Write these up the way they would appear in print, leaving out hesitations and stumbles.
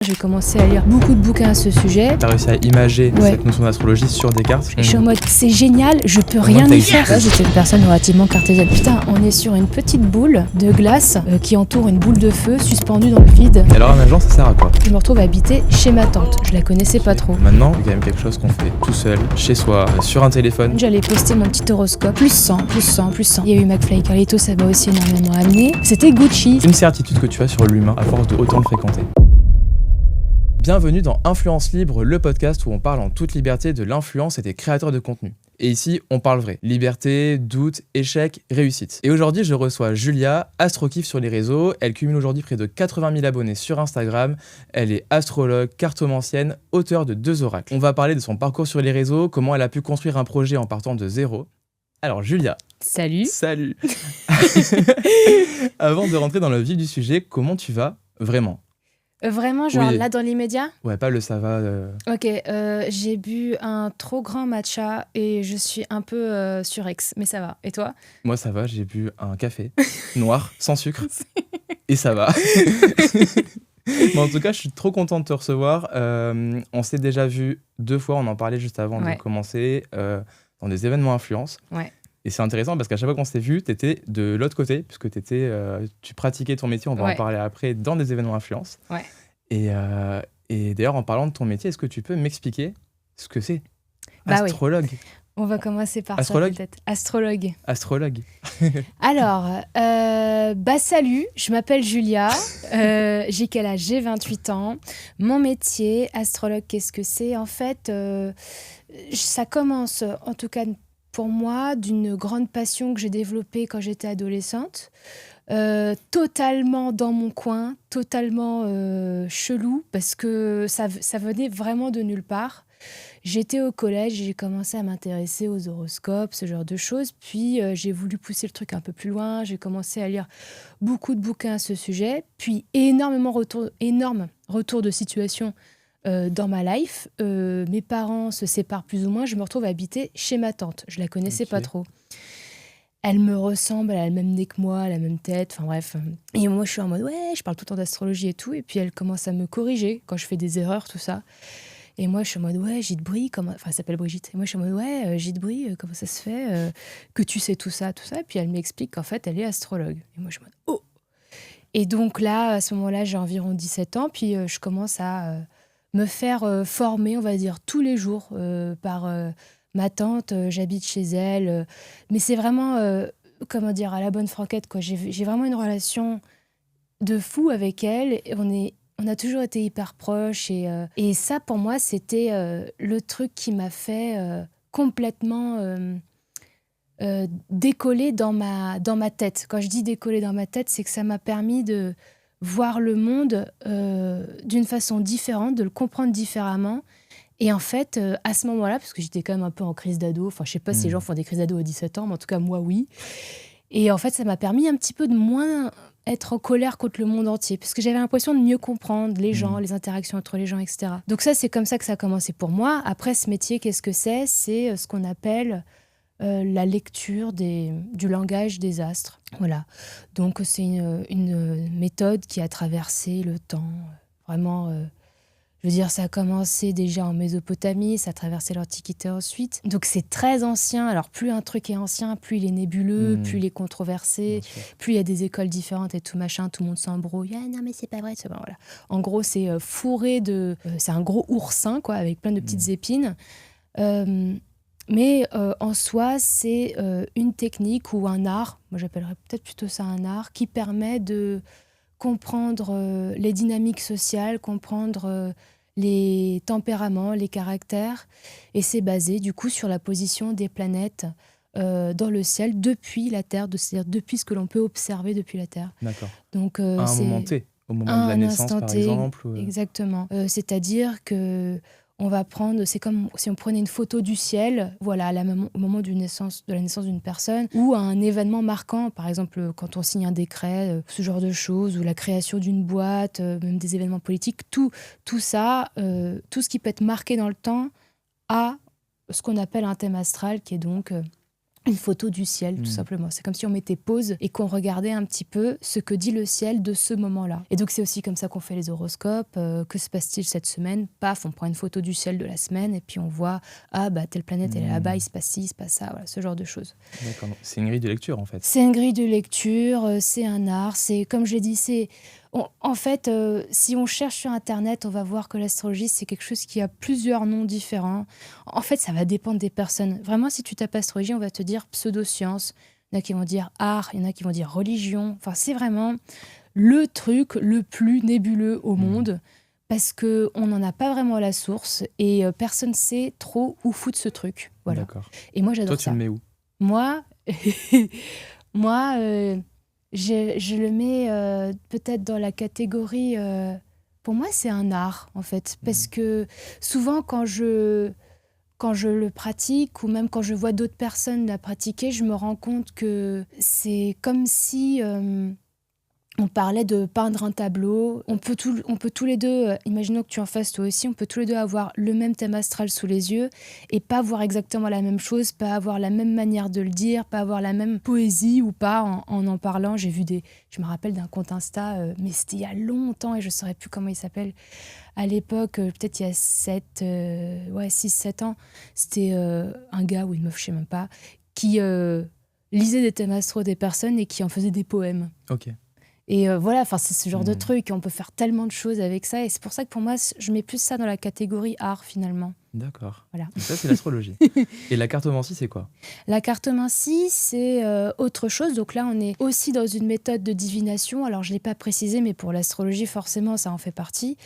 J'ai commencé à lire beaucoup de bouquins à ce sujet. T'as réussi à imager cette notion d'astrologie sur des cartes. Je suis en mode, c'est génial, je peux rien y faire. Là, j'étais une personne relativement cartésienne. Putain, on est sur une petite boule de glace qui entoure une boule de feu suspendue dans le vide. Et alors, un agent, ça sert à quoi ? Je me retrouve à habiter chez ma tante. Je la connaissais pas trop. Maintenant, c'est quand même quelque chose qu'on fait tout seul, chez soi, sur un téléphone. J'allais poster mon petit horoscope. Plus 100, plus 100, plus 100. Il y a eu McFly et Carlito, ça m'a aussi énormément amené. C'était Gucci. Une certitude que tu as sur l'humain à force de autant le fréquenter. Bienvenue dans Influence Libre, le podcast où on parle en toute liberté de l'influence et des créateurs de contenu. Et ici, on parle vrai. Liberté, doute, échec, réussite. Et aujourd'hui, je reçois Julia, astrokiff sur les réseaux. Elle cumule aujourd'hui près de 80 000 abonnés sur Instagram. Elle est astrologue, cartomancienne, auteure de 2 oracles. On va parler de son parcours sur les réseaux, comment elle a pu construire un projet en partant de zéro. Alors Julia. Salut. Salut. Avant de rentrer dans le vif du sujet, comment tu vas vraiment ? Vraiment, genre Oui. là dans l'immédiat ? Ouais, pas le ça va. Ok, j'ai bu un trop grand matcha et je suis un peu surex, mais ça va. Et toi ? Moi, ça va, j'ai bu un café noir, sans sucre, et ça va. Mais en tout cas, je suis trop content de te recevoir. On s'est déjà vu 2 fois, on en parlait juste avant de commencer, dans des événements influence. Ouais. Et c'est intéressant parce qu'à chaque fois qu'on s'est vu, tu étais de l'autre côté, puisque tu pratiquais ton métier, on va en parler après, dans des événements influence. Ouais. Et d'ailleurs, en parlant de ton métier, est-ce que tu peux m'expliquer ce que c'est ? Bah Astrologue. Oui. On va commencer par Astrologue ? ça peut-être. Astrologue. Astrologue. Alors, salut, je m'appelle Julia, j'ai quel âge ? J'ai 28 ans. Mon métier, astrologue, qu'est-ce que c'est ? En fait, ça commence, en tout cas pour moi, d'une grande passion que j'ai développée quand j'étais adolescente. Totalement dans mon coin, totalement chelou, parce que ça venait vraiment de nulle part. J'étais au collège, j'ai commencé à m'intéresser aux horoscopes, ce genre de choses. Puis j'ai voulu pousser le truc un peu plus loin. J'ai commencé à lire beaucoup de bouquins à ce sujet. Puis énorme retour de situation dans ma life. Mes parents se séparent plus ou moins. Je me retrouve à habiter chez ma tante. Je la connaissais pas trop. Elle me ressemble, elle a le même nez que moi, la même tête, enfin bref. Et moi, je suis en mode, je parle tout le temps d'astrologie et tout. Et puis, elle commence à me corriger quand je fais des erreurs, tout ça. Et moi, je suis en mode, Gide Brie, comment... Enfin, elle s'appelle Brigitte. Et moi, je suis en mode, Gide Brie, comment ça se fait que tu sais tout ça, tout ça. Et puis, elle m'explique qu'en fait, elle est astrologue. Et moi, je suis en mode, oh. Et donc là, à ce moment-là, j'ai environ 17 ans. Puis, je commence à me faire former, on va dire, tous les jours par... ma tante, j'habite chez elle. Mais c'est vraiment, comment dire, à la bonne franquette, quoi. J'ai vraiment une relation de fou avec elle. On a toujours été hyper proches. Et ça, pour moi, c'était le truc qui m'a fait complètement décoller dans ma tête. Quand je dis décoller dans ma tête, c'est que ça m'a permis de voir le monde d'une façon différente, de le comprendre différemment. Et en fait, à ce moment-là, parce que j'étais quand même un peu en crise d'ado, enfin, je sais pas si les gens font des crises d'ado à 17 ans, mais en tout cas, moi, oui. Et en fait, ça m'a permis un petit peu de moins être en colère contre le monde entier, parce que j'avais l'impression de mieux comprendre les gens, les interactions entre les gens, etc. Donc ça, c'est comme ça que ça a commencé pour moi. Après, ce métier, qu'est-ce que c'est ? C'est ce qu'on appelle la lecture du langage des astres. Voilà. Donc, c'est une méthode qui a traversé le temps, vraiment... Je veux dire, ça a commencé déjà en Mésopotamie, ça a traversé l'Antiquité ensuite. Donc c'est très ancien. Alors plus un truc est ancien, plus il est nébuleux, plus il est controversé, plus il y a des écoles différentes et tout machin, tout le monde s'embrouille. Ah non mais c'est pas vrai. Voilà. En gros, c'est fourré de... c'est un gros oursin, quoi, avec plein de petites épines. Mais en soi, c'est une technique ou un art, moi j'appellerais peut-être plutôt ça un art, qui permet de comprendre les dynamiques sociales, comprendre les tempéraments, les caractères. Et c'est basé du coup sur la position des planètes dans le ciel depuis la Terre, c'est-à-dire depuis ce que l'on peut observer depuis la Terre. D'accord. Donc, à un moment T, au moment de la naissance par exemple. Exactement. C'est-à-dire que on va prendre, c'est comme si on prenait une photo du ciel, voilà, au moment de la naissance d'une personne, ou à un événement marquant, par exemple quand on signe un décret, ce genre de choses, ou la création d'une boîte, même des événements politiques, tout ça, tout ce qui peut être marqué dans le temps a ce qu'on appelle un thème astral, qui est donc une photo du ciel, tout simplement. C'est comme si on mettait pause et qu'on regardait un petit peu ce que dit le ciel de ce moment-là. Et donc, c'est aussi comme ça qu'on fait les horoscopes. Que se passe-t-il cette semaine? Paf, on prend une photo du ciel de la semaine et puis on voit, telle planète, elle est là-bas, il se passe ci, il se passe ça, voilà, ce genre de choses. D'accord. C'est une grille de lecture, en fait. C'est une grille de lecture, c'est un art, c'est, comme je l'ai dit, en fait, si on cherche sur Internet, on va voir que l'astrologie, c'est quelque chose qui a plusieurs noms différents. En fait, ça va dépendre des personnes. Vraiment, si tu tapes astrologie, on va te dire pseudoscience. Il y en a qui vont dire art, il y en a qui vont dire religion. Enfin, c'est vraiment le truc le plus nébuleux au monde parce qu'on n'en a pas vraiment la source et personne ne sait trop où foutre ce truc. Voilà. D'accord. Et moi, j'adore Toi, tu ça. le mets où? Moi, je le mets peut-être dans la catégorie... pour moi, c'est un art, en fait. Parce que souvent, quand je le pratique, ou même quand je vois d'autres personnes la pratiquer, je me rends compte que c'est comme si... on parlait de peindre un tableau. On peut tous les deux, imaginons que tu en fasses toi aussi, on peut tous les deux avoir le même thème astral sous les yeux et pas voir exactement la même chose, pas avoir la même manière de le dire, pas avoir la même poésie ou pas en parlant. Je me rappelle d'un compte Insta, mais c'était il y a longtemps et je ne saurais plus comment il s'appelle. À l'époque, peut-être il y a 6-7 ans, c'était un gars ou une meuf, je ne sais même pas, qui lisait des thèmes astro des personnes et qui en faisait des poèmes. Ok. Et voilà, c'est ce genre de truc. On peut faire tellement de choses avec ça. Et c'est pour ça que pour moi, je mets plus ça dans la catégorie art, finalement. D'accord. Voilà. Donc ça, c'est l'astrologie. Et la cartomancie, c'est quoi? La cartomancie, c'est autre chose. Donc là, on est aussi dans une méthode de divination. Alors, je ne l'ai pas précisé, mais pour l'astrologie, forcément, ça en fait partie.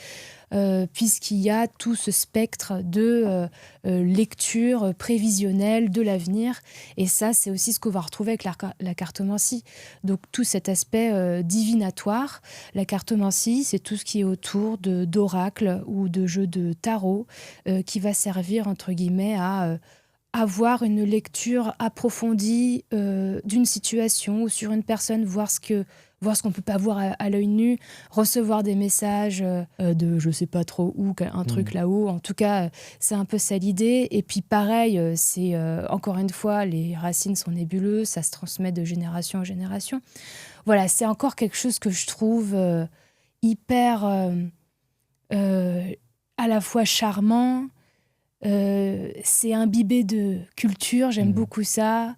Puisqu'il y a tout ce spectre de lecture prévisionnelle de l'avenir. Et ça, c'est aussi ce qu'on va retrouver avec la cartomancie. Donc, tout cet aspect divinatoire. La cartomancie, c'est tout ce qui est autour d'oracles ou de jeux de tarot qui va servir, entre guillemets, à avoir une lecture approfondie d'une situation ou sur une personne, voir ce qu'on peut pas voir à l'œil nu, recevoir des messages de je sais pas trop où, un truc là-haut. En tout cas, c'est un peu ça l'idée. Et puis pareil, c'est encore une fois, les racines sont nébuleuses, ça se transmet de génération en génération. Voilà, c'est encore quelque chose que je trouve hyper à la fois charmant. C'est imbibé de culture, j'aime beaucoup ça.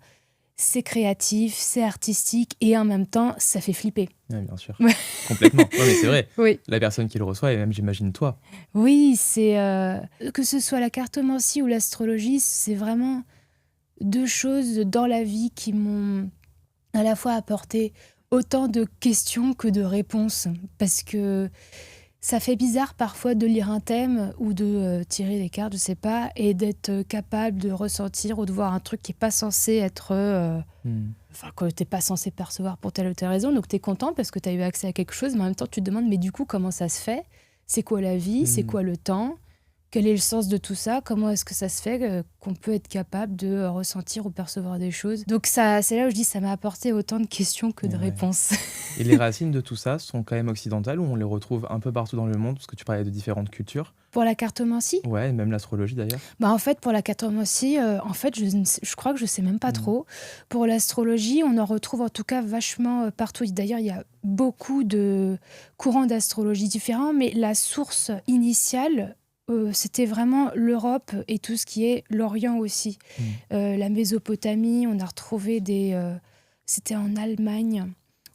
C'est créatif, c'est artistique et en même temps, ça fait flipper. Oui, bien sûr. Complètement. Non, mais c'est vrai. Oui. La personne qui le reçoit, et même, j'imagine, toi. Oui, c'est que ce soit la cartomancie ou l'astrologie, c'est vraiment deux choses dans la vie qui m'ont à la fois apporté autant de questions que de réponses. Parce que ça fait bizarre parfois de lire un thème ou de tirer des cartes, je sais pas, et d'être capable de ressentir ou de voir un truc qui n'est pas censé être... que tu n'es pas censé percevoir pour telle ou telle raison. Donc tu es content parce que tu as eu accès à quelque chose, mais en même temps tu te demandes, mais du coup, comment ça se fait? C'est quoi la vie? C'est quoi le temps? Quel est le sens de tout ça? Comment est-ce que ça se fait qu'on peut être capable de ressentir ou percevoir des choses? Donc ça, c'est là où je dis ça m'a apporté autant de questions que de réponses. Et les racines de tout ça sont quand même occidentales ou on les retrouve un peu partout dans le monde? Parce que tu parlais de différentes cultures. Pour la cartomancie? Ouais, et même l'astrologie d'ailleurs. En fait, pour la cartomancie, je crois que je sais même pas trop. Pour l'astrologie, on en retrouve en tout cas vachement partout. D'ailleurs, il y a beaucoup de courants d'astrologie différents, mais la source initiale, c'était vraiment l'Europe et tout ce qui est l'Orient aussi. La Mésopotamie, on a retrouvé c'était en Allemagne,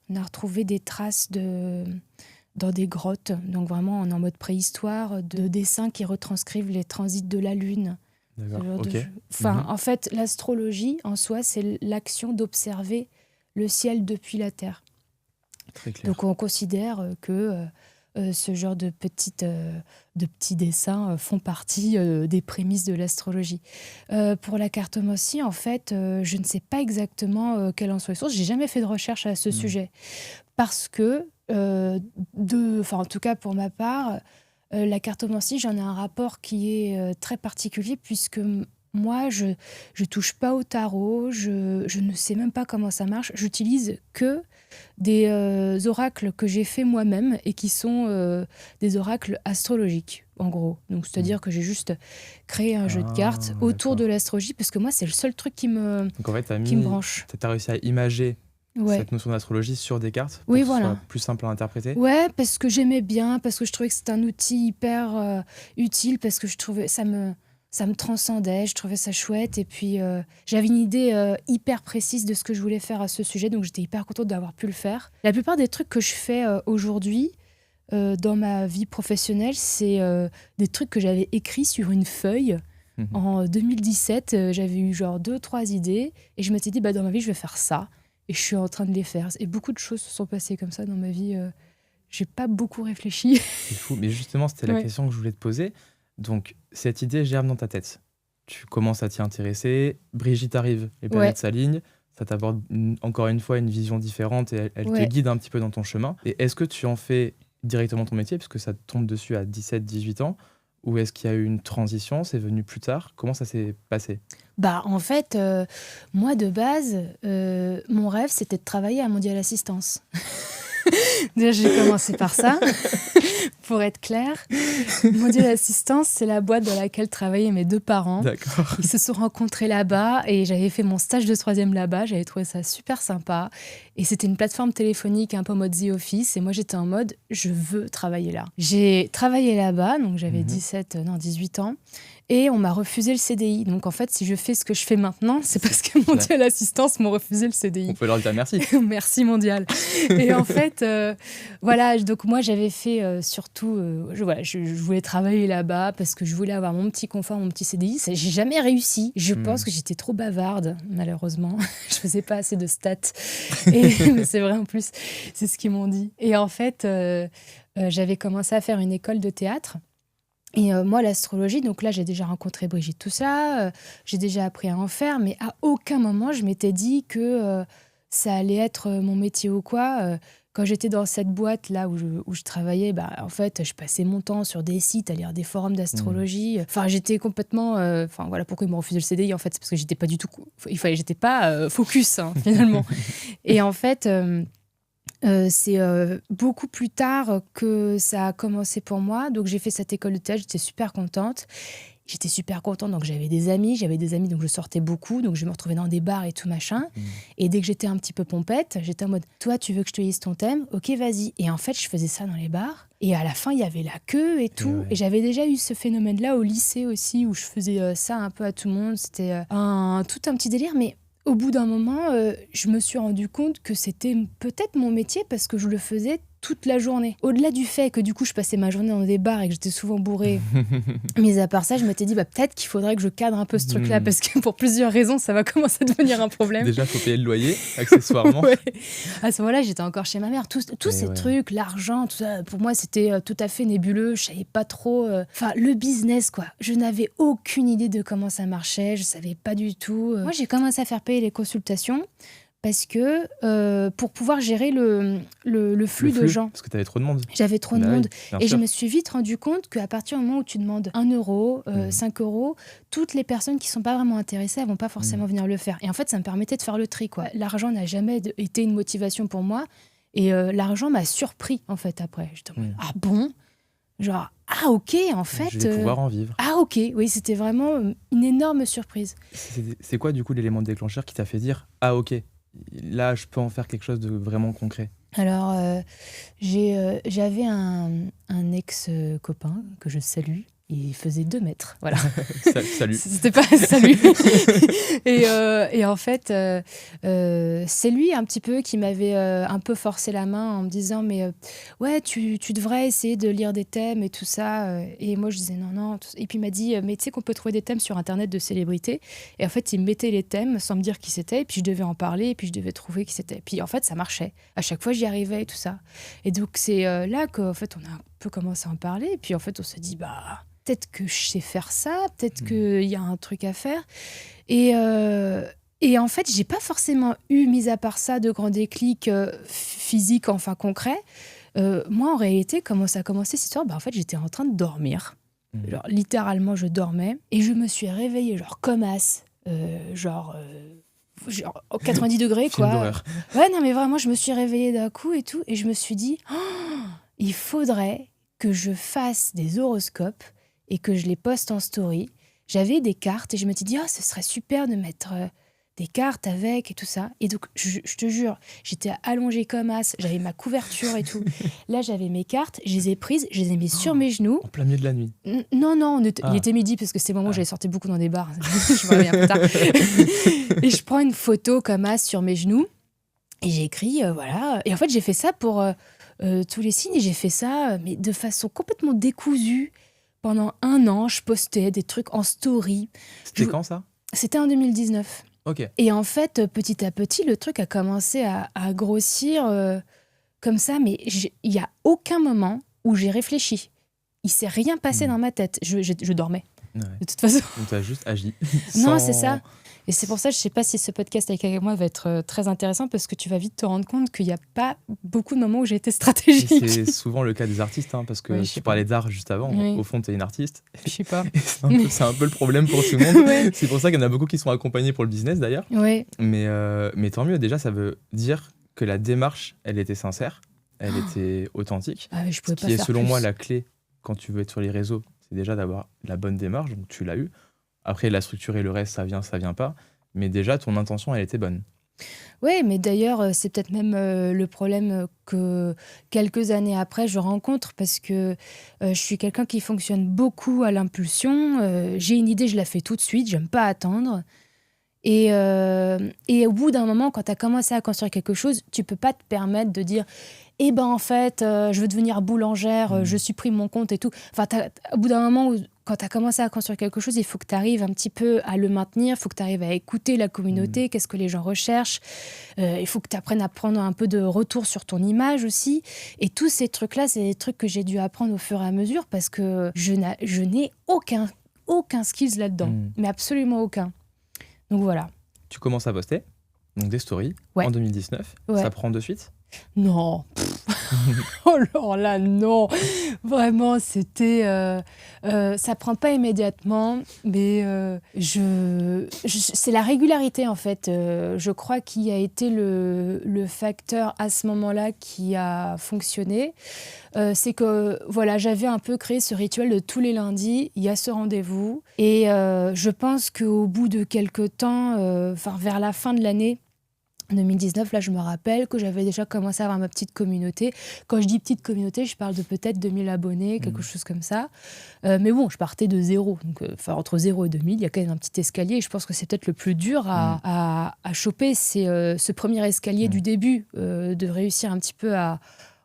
on a retrouvé des traces dans des grottes, donc vraiment en mode préhistoire, de dessins qui retranscrivent les transits de la Lune. D'accord, ok. En fait, l'astrologie, en soi, c'est l'action d'observer le ciel depuis la Terre. Très clair. Donc on considère que ce genre de petits dessins font partie des prémices de l'astrologie. Pour la cartomancie, en fait, je ne sais pas exactement quelles en sont les sources. J'ai jamais fait de recherche à ce sujet. Parce que, en tout cas pour ma part, la cartomancie, j'en ai un rapport qui est très particulier puisque moi, je touche pas au tarot, je ne sais même pas comment ça marche. J'utilise que des oracles que j'ai fait moi-même et qui sont des oracles astrologiques, en gros. Donc, c'est-à-dire que j'ai juste créé un jeu de cartes autour de l'astrologie, parce que moi, c'est le seul truc qui me branche. Tu as réussi à imager cette notion d'astrologie sur des cartes pour que ce soit plus simple à interpréter. Ouais, parce que j'aimais bien, parce que je trouvais que c'était un outil hyper utile, parce que je trouvais ça me transcendait, je trouvais ça chouette. Et puis, j'avais une idée hyper précise de ce que je voulais faire à ce sujet, donc j'étais hyper contente d'avoir pu le faire. La plupart des trucs que je fais aujourd'hui, dans ma vie professionnelle, c'est des trucs que j'avais écrits sur une feuille. En 2017, j'avais eu genre 2-3 idées, et je m'étais dit, dans ma vie, je vais faire ça. Et je suis en train de les faire. Et beaucoup de choses se sont passées comme ça dans ma vie. J'ai pas beaucoup réfléchi. C'est fou, mais justement, c'était la question que je voulais te poser. Donc, cette idée germe dans ta tête. Tu commences à t'y intéresser, Brigitte arrive, les planètes s'alignent, ça t'apporte encore une fois une vision différente et elle te guide un petit peu dans ton chemin. Et est-ce que tu en fais directement ton métier, parce que ça te tombe dessus à 17-18 ans, ou est-ce qu'il y a eu une transition, c'est venu plus tard? Comment ça s'est passé? En fait, moi de base, mon rêve c'était de travailler à Mondial Assistance. Déjà, j'ai commencé par ça, pour être clair. Mondial Assistance, c'est la boîte dans laquelle travaillaient mes 2 parents. D'accord. Ils se sont rencontrés là-bas et j'avais fait mon stage de 3e là-bas. J'avais trouvé ça super sympa. Et c'était une plateforme téléphonique un peu en mode The Office. Et moi, j'étais en mode, je veux travailler là. J'ai travaillé là-bas, donc j'avais 18 ans. Et on m'a refusé le CDI. Donc en fait, si je fais ce que je fais maintenant, c'est parce que Mondial Assistance m'ont refusé le CDI. On peut leur dire merci. Merci Mondial. Et en fait, voilà, donc moi j'avais fait surtout, je voulais travailler là-bas parce que je voulais avoir mon petit confort, mon petit CDI. J'ai jamais réussi. Je pense que j'étais trop bavarde, malheureusement. Je faisais pas assez de stats. Et c'est vrai en plus, c'est ce qu'ils m'ont dit. Et en fait, j'avais commencé à faire une école de théâtre. Et moi, l'astrologie, donc là, j'ai déjà rencontré Brigitte, tout ça, j'ai déjà appris à en faire, mais à aucun moment, je m'étais dit que ça allait être mon métier ou quoi. Quand j'étais dans cette boîte-là où je travaillais, en fait, je passais mon temps sur des sites, à lire des forums d'astrologie. Enfin, j'étais complètement... voilà pourquoi ils m'ont refusé le CDI, en fait, c'est parce que j'étais pas du tout... j'étais pas focus, finalement. Et en fait... c'est beaucoup plus tard que ça a commencé pour moi. Donc, j'ai fait cette école de théâtre, j'étais super contente. Donc j'avais des amis, donc je sortais beaucoup. Donc, je me retrouvais dans des bars et tout machin. Et dès que j'étais un petit peu pompette, j'étais en mode, toi, tu veux que je te lise ton thème? Ok, vas-y. Et en fait, je faisais ça dans les bars. Et à la fin, il y avait la queue et tout. Et j'avais déjà eu ce phénomène-là au lycée aussi, où je faisais ça un peu à tout le monde. C'était tout un petit délire, mais... Au bout d'un moment, je me suis rendu compte que c'était peut-être mon métier parce que je le faisais toute la journée. Au-delà du fait que du coup, je passais ma journée dans des bars et que j'étais souvent bourrée, mais à part ça, je m'étais dit peut-être qu'il faudrait que je cadre un peu ce truc-là parce que pour plusieurs raisons, ça va commencer à devenir un problème. Déjà, il faut payer le loyer, accessoirement. À ce moment-là, j'étais encore chez ma mère. Tous ces trucs, l'argent, tout ça, pour moi, c'était tout à fait nébuleux. Je savais pas trop... le business, quoi. Je n'avais aucune idée de comment ça marchait. Je savais pas du tout. Moi, j'ai commencé à faire payer les consultations parce que pour pouvoir gérer le flux de gens. Parce que tu avais trop de monde. J'avais trop de monde. Et sûr. Je me suis vite rendu compte qu'à partir du moment où tu demandes 1 euro, 5 euros, toutes les personnes qui ne sont pas vraiment intéressées, elles ne vont pas forcément venir le faire. Et en fait, ça me permettait de faire le tri, quoi. L'argent n'a jamais été une motivation pour moi. Et l'argent m'a surpris, en fait, après. J'étais en mode, ah bon? Genre, ah ok, en fait... Je vais pouvoir en vivre. Ah ok, oui, c'était vraiment une énorme surprise. C'est quoi, du coup, l'élément déclencheur qui t'a fait dire, ah ok, là, je peux en faire quelque chose de vraiment concret? Alors, j'avais un ex-copain que je salue. Il faisait 2 mètres, voilà. Salut. C'était pas salut. Et en fait, c'est lui un petit peu qui m'avait un peu forcé la main en me disant mais ouais, tu devrais essayer de lire des thèmes et tout ça. Et moi, je disais non. Et puis il m'a dit mais tu sais qu'on peut trouver des thèmes sur Internet de célébrités. Et en fait, il me mettait les thèmes sans me dire qui c'était. Et puis je devais en parler. Et puis je devais trouver qui c'était. Puis en fait, ça marchait. À chaque fois, j'y arrivais et tout ça. Et donc c'est là qu'en fait, on a un peu commencé à en parler. Et puis en fait, on s'est dit peut-être que je sais faire ça, peut-être qu'il y a un truc à faire. Et en fait, j'ai pas forcément eu, mis à part ça, de grands déclics physiques, enfin concrets. Moi, en réalité, comment ça a commencé cette histoire? En fait, j'étais en train de dormir. Genre, littéralement, je dormais. Et je me suis réveillée, genre, comme as. genre 90 degrés, Film quoi. d'horreur. Ouais, non, mais vraiment, je me suis réveillée d'un coup et tout, et je me suis dit, il faudrait que je fasse des horoscopes et que je les poste en story. J'avais des cartes et je me suis dit, ce serait super de mettre des cartes avec et tout ça. Et donc, je te jure, j'étais allongée comme as, j'avais ma couverture et tout. Là, j'avais mes cartes, je les ai prises, je les ai mises sur mes genoux. En plein milieu de la nuit. Non, il était midi parce que c'était le moment où j'allais sortir beaucoup dans des bars. Je me reviens plus tard. Et je prends une photo comme as sur mes genoux et j'écris, voilà. Et en fait, j'ai fait ça pour tous les signes et j'ai fait ça, mais de façon complètement décousue. Pendant 1 an, je postais des trucs en story. C'était quand ça ? C'était en 2019. Ok. Et en fait, petit à petit, le truc a commencé à grossir comme ça, mais il n'y a aucun moment où j'ai réfléchi. Il ne s'est rien passé dans ma tête. Je dormais, de toute façon. Donc tu as juste agi. Non, c'est ça. Et c'est pour ça, je ne sais pas si ce podcast avec moi va être très intéressant parce que tu vas vite te rendre compte qu'il n'y a pas beaucoup de moments où j'ai été stratégique. Et c'est souvent le cas des artistes, parce que tu parlais d'art juste avant. Oui. Au fond, tu es une artiste. Je sais pas. C'est un peu le problème pour tout le monde. Ouais. C'est pour ça qu'il y en a beaucoup qui sont accompagnés pour le business d'ailleurs. Ouais. Mais tant mieux, déjà, ça veut dire que la démarche, elle était sincère, elle était authentique. Je pouvais Ce pas qui est faire selon plus. moi la clé quand tu veux être sur les réseaux, c'est déjà d'avoir la bonne démarche, donc tu l'as eu. Après, la structure et le reste, ça vient pas. Mais déjà, ton intention, elle était bonne. Oui, mais d'ailleurs, c'est peut-être même le problème que quelques années après, je rencontre parce que je suis quelqu'un qui fonctionne beaucoup à l'impulsion. J'ai une idée, je la fais tout de suite, j'aime pas attendre. Et au bout d'un moment, quand tu as commencé à construire quelque chose, tu peux pas te permettre de dire eh ben en fait, je veux devenir boulangère, je supprime mon compte et tout. Enfin, au bout d'un moment, quand tu as commencé à construire quelque chose, il faut que tu arrives un petit peu à le maintenir, il faut que tu arrives à écouter la communauté, qu'est-ce que les gens recherchent. Il faut que tu apprennes à prendre un peu de retour sur ton image aussi. Et tous ces trucs-là, c'est des trucs que j'ai dû apprendre au fur et à mesure parce que je n'ai aucun skills là-dedans, mais absolument aucun. Donc voilà. Tu commences à poster, donc des stories, en 2019. Ouais. Ça prend de suite ? Non. Oh là, non. Vraiment, c'était... ça prend pas immédiatement, mais c'est la régularité, en fait. Je crois qu'il a été le facteur à ce moment-là qui a fonctionné. C'est que, voilà, j'avais un peu créé ce rituel de tous les lundis, il y a ce rendez-vous. Et je pense qu'au bout de quelques temps, vers la fin de l'année, 2019, là, je me rappelle que j'avais déjà commencé à avoir ma petite communauté. Quand je dis petite communauté, je parle de peut-être 2000 abonnés, quelque chose comme ça. Mais bon, je partais de zéro. Donc, entre 0 et 2000, il y a quand même un petit escalier. Et je pense que c'est peut-être le plus dur à choper. C'est ce premier escalier du début, de réussir un petit peu à,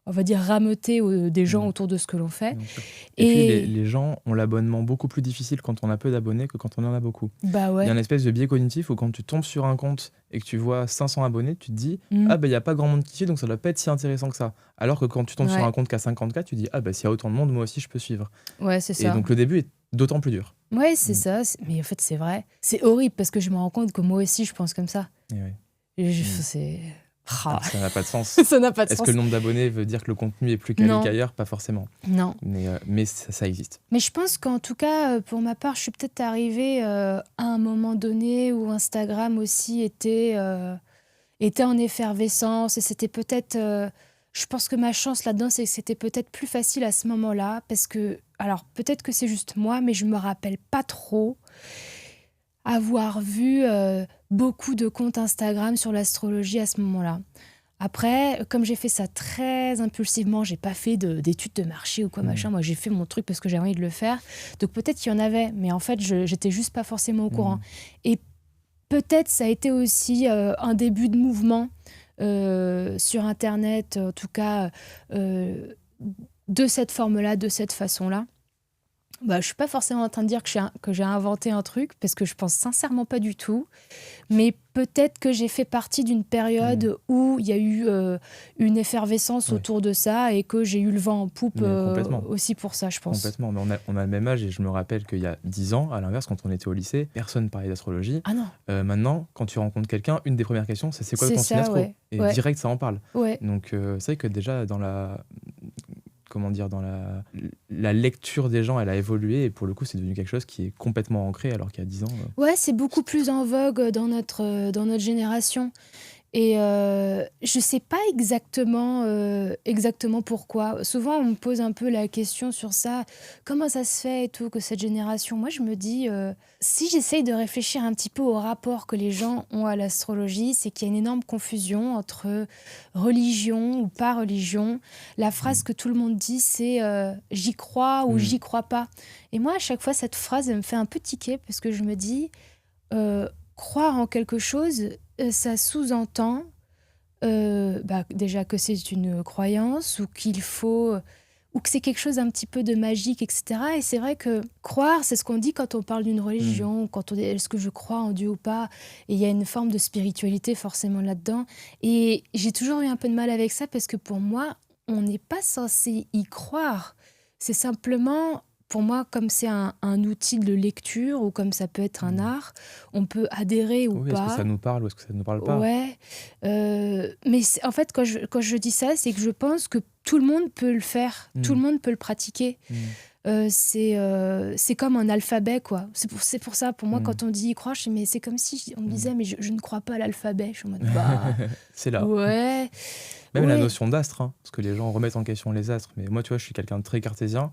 on va dire, rameuter des gens autour de ce que l'on fait. Et puis, les gens ont l'abonnement beaucoup plus difficile quand on a peu d'abonnés que quand on en a beaucoup. Bah ouais. Il y a une espèce de biais cognitif où quand tu tombes sur un compte et que tu vois 500 abonnés, tu te dis « Ah, il n'y a pas grand monde qui suit, donc ça ne doit pas être si intéressant que ça. » Alors que quand tu tombes sur un compte qui a 50K, tu te dis « Ah, s'il y a autant de monde, moi aussi, je peux suivre. » Ouais, c'est ça. Et donc, le début est d'autant plus dur. Ouais, c'est ça. Mais en fait, c'est vrai. C'est horrible parce que je me rends compte que moi aussi, je pense comme ça. C'est... Ça n'a pas de sens. Ça n'a pas de Est-ce sens. que le nombre d'abonnés veut dire que le contenu est plus quali qu'ailleurs ? Pas forcément. Non. Mais ça existe. Mais je pense qu'en tout cas, pour ma part, je suis peut-être arrivée à un moment donné où Instagram aussi était en effervescence. Et c'était peut-être... je pense que ma chance là-dedans, c'est que c'était peut-être plus facile à ce moment-là. Parce que... Alors, peut-être que c'est juste moi, mais je me rappelle pas trop avoir vu beaucoup de comptes Instagram sur l'astrologie à ce moment-là. Après, comme j'ai fait ça très impulsivement, j'ai pas fait d'études de marché ou quoi machin. Moi, j'ai fait mon truc parce que j'avais envie de le faire. Donc peut-être qu'il y en avait, mais en fait, j'étais juste pas forcément au courant. Et peut-être ça a été aussi un début de mouvement sur Internet, en tout cas de cette forme-là, de cette façon-là. Je suis pas forcément en train de dire que j'ai inventé un truc, parce que je pense sincèrement pas du tout. Mais peut-être que j'ai fait partie d'une période où il y a eu une effervescence autour de ça et que j'ai eu le vent en poupe aussi pour ça, je pense. Complètement, mais on a le même âge et je me rappelle qu'il y a 10 ans, à l'inverse, quand on était au lycée, personne ne parlait d'astrologie. Ah non. Maintenant, quand tu rencontres quelqu'un, une des premières questions, c'est quoi le signe astro ? Et direct, ça en parle. Ouais. Donc, c'est vrai que déjà, comment dire, dans la lecture des gens, elle a évolué et pour le coup, c'est devenu quelque chose qui est complètement ancré alors qu'il y a 10 ans. Ouais, c'est beaucoup plus en vogue dans notre génération. Et je sais pas exactement pourquoi. Souvent, on me pose un peu la question sur ça. Comment ça se fait et tout que cette génération? Moi, je me dis, si j'essaye de réfléchir un petit peu au rapport que les gens ont à l'astrologie, c'est qu'il y a une énorme confusion entre religion ou pas religion. La phrase que tout le monde dit, c'est j'y crois ou j'y crois pas. Et moi, à chaque fois, cette phrase, elle me fait un peu tiquer parce que je me dis, croire en quelque chose, ça sous-entend déjà que c'est une croyance ou qu'il faut ou que c'est quelque chose un petit peu de magique, etc. Et c'est vrai que croire, c'est ce qu'on dit quand on parle d'une religion, quand on dit est-ce que je crois en Dieu ou pas. Et il y a une forme de spiritualité forcément là-dedans. Et j'ai toujours eu un peu de mal avec ça parce que pour moi, on n'est pas censé y croire. C'est simplement, pour moi, comme c'est un outil de lecture ou comme ça peut être un art, on peut adhérer ou Oui, pas. est-ce que ça nous parle ou est-ce que ça ne nous parle pas? Ouais, mais en fait, quand je dis ça, c'est que je pense que tout le monde peut le faire, tout le monde peut le pratiquer. C'est comme un alphabet, quoi. C'est pour ça, pour moi, quand on dit y croire, je dis, mais c'est comme si on me disait, mais je ne crois pas à l'alphabet. Je suis en mode, bah, C'est là. ouais. Même la Ouais. notion d'astre, hein, parce que les gens remettent en question les astres. Mais moi, tu vois, je suis quelqu'un de très cartésien.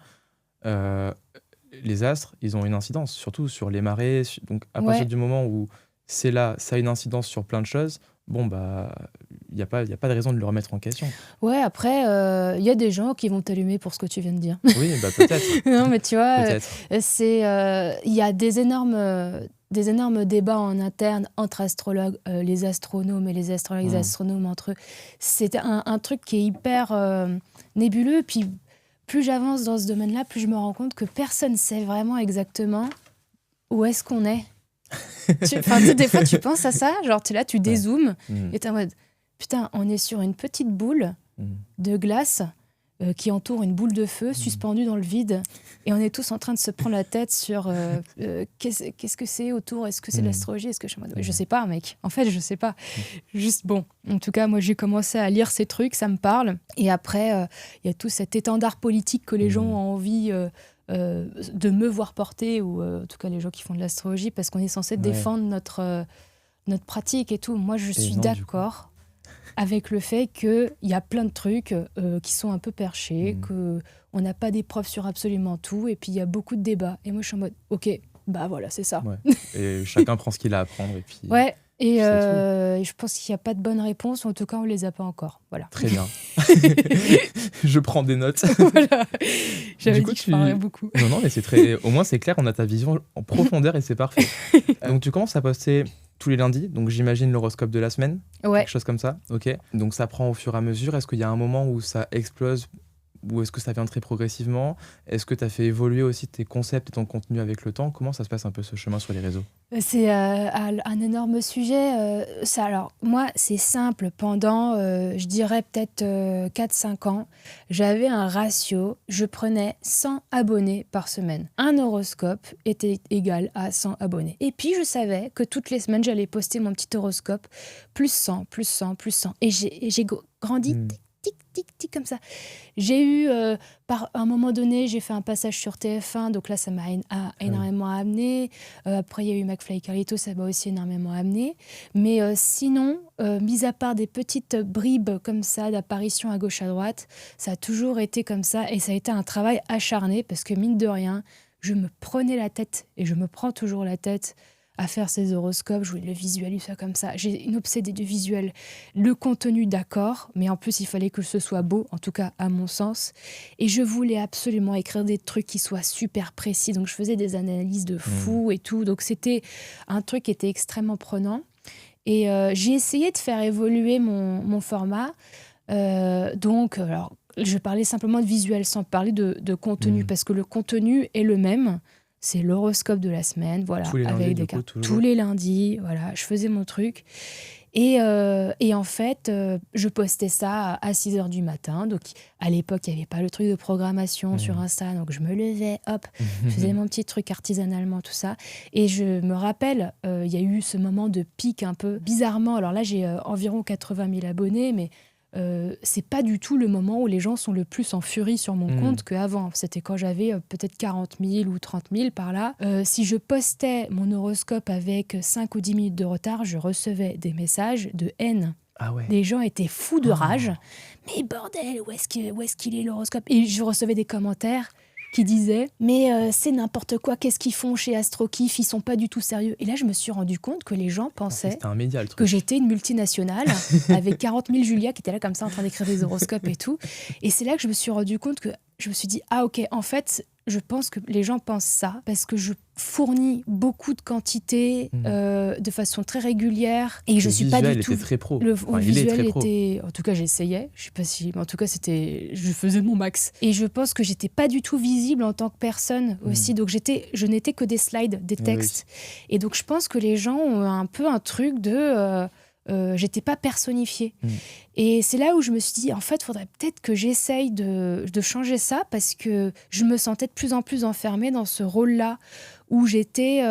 Les astres, ils ont une incidence, surtout sur les marées. Donc, à partir Ouais. du moment où c'est là, ça a une incidence sur plein de choses, bon, bah, il n'y a pas de raison de le remettre en question. Ouais, après, il y a des gens qui vont t'allumer pour ce que tu viens de dire. Oui, bah, peut-être. Non, mais tu vois, Peut-être. il y a des énormes débats en interne entre astrologues, les astronomes et les astrologues, les astronomes entre eux. C'est un truc qui est hyper nébuleux. Puis plus j'avance dans ce domaine-là, plus je me rends compte que personne ne sait vraiment exactement où est-ce qu'on est. Des fois, tu penses à ça, genre tu es là, tu dézoomes et tu es en mode, putain, on est sur une petite boule de glace qui entoure une boule de feu suspendue dans le vide et on est tous en train de se prendre la tête sur qu'est-ce que c'est autour, est-ce que c'est de l'astrologie, est-ce que je suis en mode, je sais pas, mec, en fait je sais pas, juste bon, en tout cas moi j'ai commencé à lire ces trucs, ça me parle, et après il y a tout cet étendard politique que les gens ont envie de me voir porter, ou en tout cas les gens qui font de l'astrologie, parce qu'on est censé défendre notre pratique et tout. Moi je suis d'accord avec le fait qu'il y a plein de trucs qui sont un peu perchés, qu'on n'a pas des preuves sur absolument tout, et puis il y a beaucoup de débats. Et moi, je suis en mode, ok, bah voilà, c'est ça. Ouais. Et chacun prend ce qu'il a à apprendre. Et puis, ouais, et c'est je pense qu'il n'y a pas de bonne réponse, ou en tout cas, on ne les a pas encore. Voilà. très bien. Je prends des notes. Voilà. J'avais Du coup, dit que je parlerais beaucoup. Non, mais c'est très... Au moins, c'est clair, on a ta vision en profondeur et c'est parfait. Donc, tu commences à poster tous les lundis, donc j'imagine l'horoscope de la semaine, Ouais. quelque chose comme ça, ok. Donc ça prend au fur et à mesure. Est-ce qu'il y a un moment où ça explose ou est-ce que ça vient très progressivement? Est-ce que tu as fait évoluer aussi tes concepts et ton contenu avec le temps? Comment ça se passe un peu ce chemin sur les réseaux? C'est un énorme sujet. Alors, moi, c'est simple. Pendant, je dirais peut-être 4-5 ans, j'avais un ratio. Je prenais 100 abonnés par semaine. Un horoscope était égal à 100 abonnés. Et puis, je savais que toutes les semaines, j'allais poster mon petit horoscope. Plus 100, plus 100, plus 100. Et j'ai grandi tic, comme ça. J'ai eu, par un moment donné, j'ai fait un passage sur TF1, donc là, ça m'a énormément amené. Après, il y a eu McFly et Carlito, ça m'a aussi énormément amené. Mais sinon, mis à part des petites bribes comme ça, d'apparitions à gauche, à droite, ça a toujours été comme ça. Et ça a été un travail acharné, parce que mine de rien, je me prenais la tête, et je me prends toujours la tête, à faire ces horoscopes. Je voulais le visuel, ça comme ça. J'ai une obsédée du visuel. Le contenu, d'accord, mais en plus, il fallait que ce soit beau, en tout cas à mon sens. Et je voulais absolument écrire des trucs qui soient super précis. Donc, je faisais des analyses de fou et tout. Donc, c'était un truc qui était extrêmement prenant. Et j'ai essayé de faire évoluer mon format. Alors, je parlais simplement de visuel sans parler de contenu, parce que le contenu est le même. C'est l'horoscope de la semaine, voilà, tous les lundis, avec des cartes. Tous les lundis, voilà, je faisais mon truc. Et en fait, je postais ça à 6h du matin. Donc, à l'époque, il n'y avait pas le truc de programmation sur Insta. Donc, je me levais, hop, je faisais mon petit truc artisanalement, tout ça. Et je me rappelle, il y a eu ce moment de pic un peu bizarrement. Alors là, j'ai environ 80 000 abonnés, mais c'est pas du tout le moment où les gens sont le plus en furie sur mon compte qu'avant. C'était quand j'avais peut-être 40 000 ou 30 000 par là. Si je postais mon horoscope avec 5 ou 10 minutes de retard, je recevais des messages de haine. Ah ouais. Les gens étaient fous de rage. Mais bordel, où est-ce qu'il est l'horoscope ? Et je recevais des commentaires qui disaient « Mais c'est n'importe quoi, qu'est-ce qu'ils font chez AstroKiff ? Ils sont pas du tout sérieux. » Et là, je me suis rendu compte que les gens pensaient C'était un média, le truc. que j'étais une multinationale avec 40 000 Julia qui étaient là comme ça en train d'écrire des horoscopes et tout. Et c'est là que je me suis rendu compte que je me suis dit « Ah ok, en fait, je pense que les gens pensent ça parce que je fournis beaucoup de quantité de façon très régulière et je suis pas du tout... était très pro. Le visuel très pro. était... En tout cas, j'essayais. Je sais pas si... Mais en tout cas, je faisais mon max. Et je pense que j'étais pas du tout visible en tant que personne aussi. Donc, je n'étais que des slides, des textes. Oui. Et donc, je pense que les gens ont un peu un truc de... j'étais pas personnifiée. Et c'est là où je me suis dit, en fait, il faudrait peut-être que j'essaye de changer ça parce que je me sentais de plus en plus enfermée dans ce rôle-là où j'étais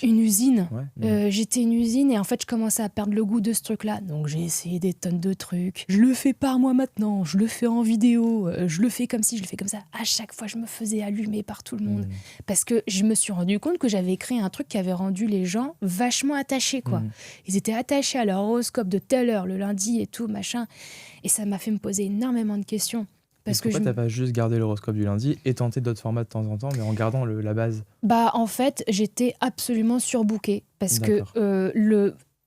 une usine. Ouais, j'étais une usine et en fait, je commençais à perdre le goût de ce truc-là. Donc, j'ai essayé des tonnes de trucs. Je le fais par moi maintenant, je le fais en vidéo, je le fais comme ci, je le fais comme ça. À chaque fois, je me faisais allumer par tout le monde parce que je me suis rendu compte que j'avais créé un truc qui avait rendu les gens vachement attachés, quoi. Ils étaient attachés à leur horoscope de telle heure, le lundi et tout, machin. Et ça m'a fait me poser énormément de questions. Pourquoi t'as pas juste gardé l'horoscope du lundi et tenté d'autres formats de temps en temps, mais en gardant la base ? En fait, j'étais absolument surbookée parce que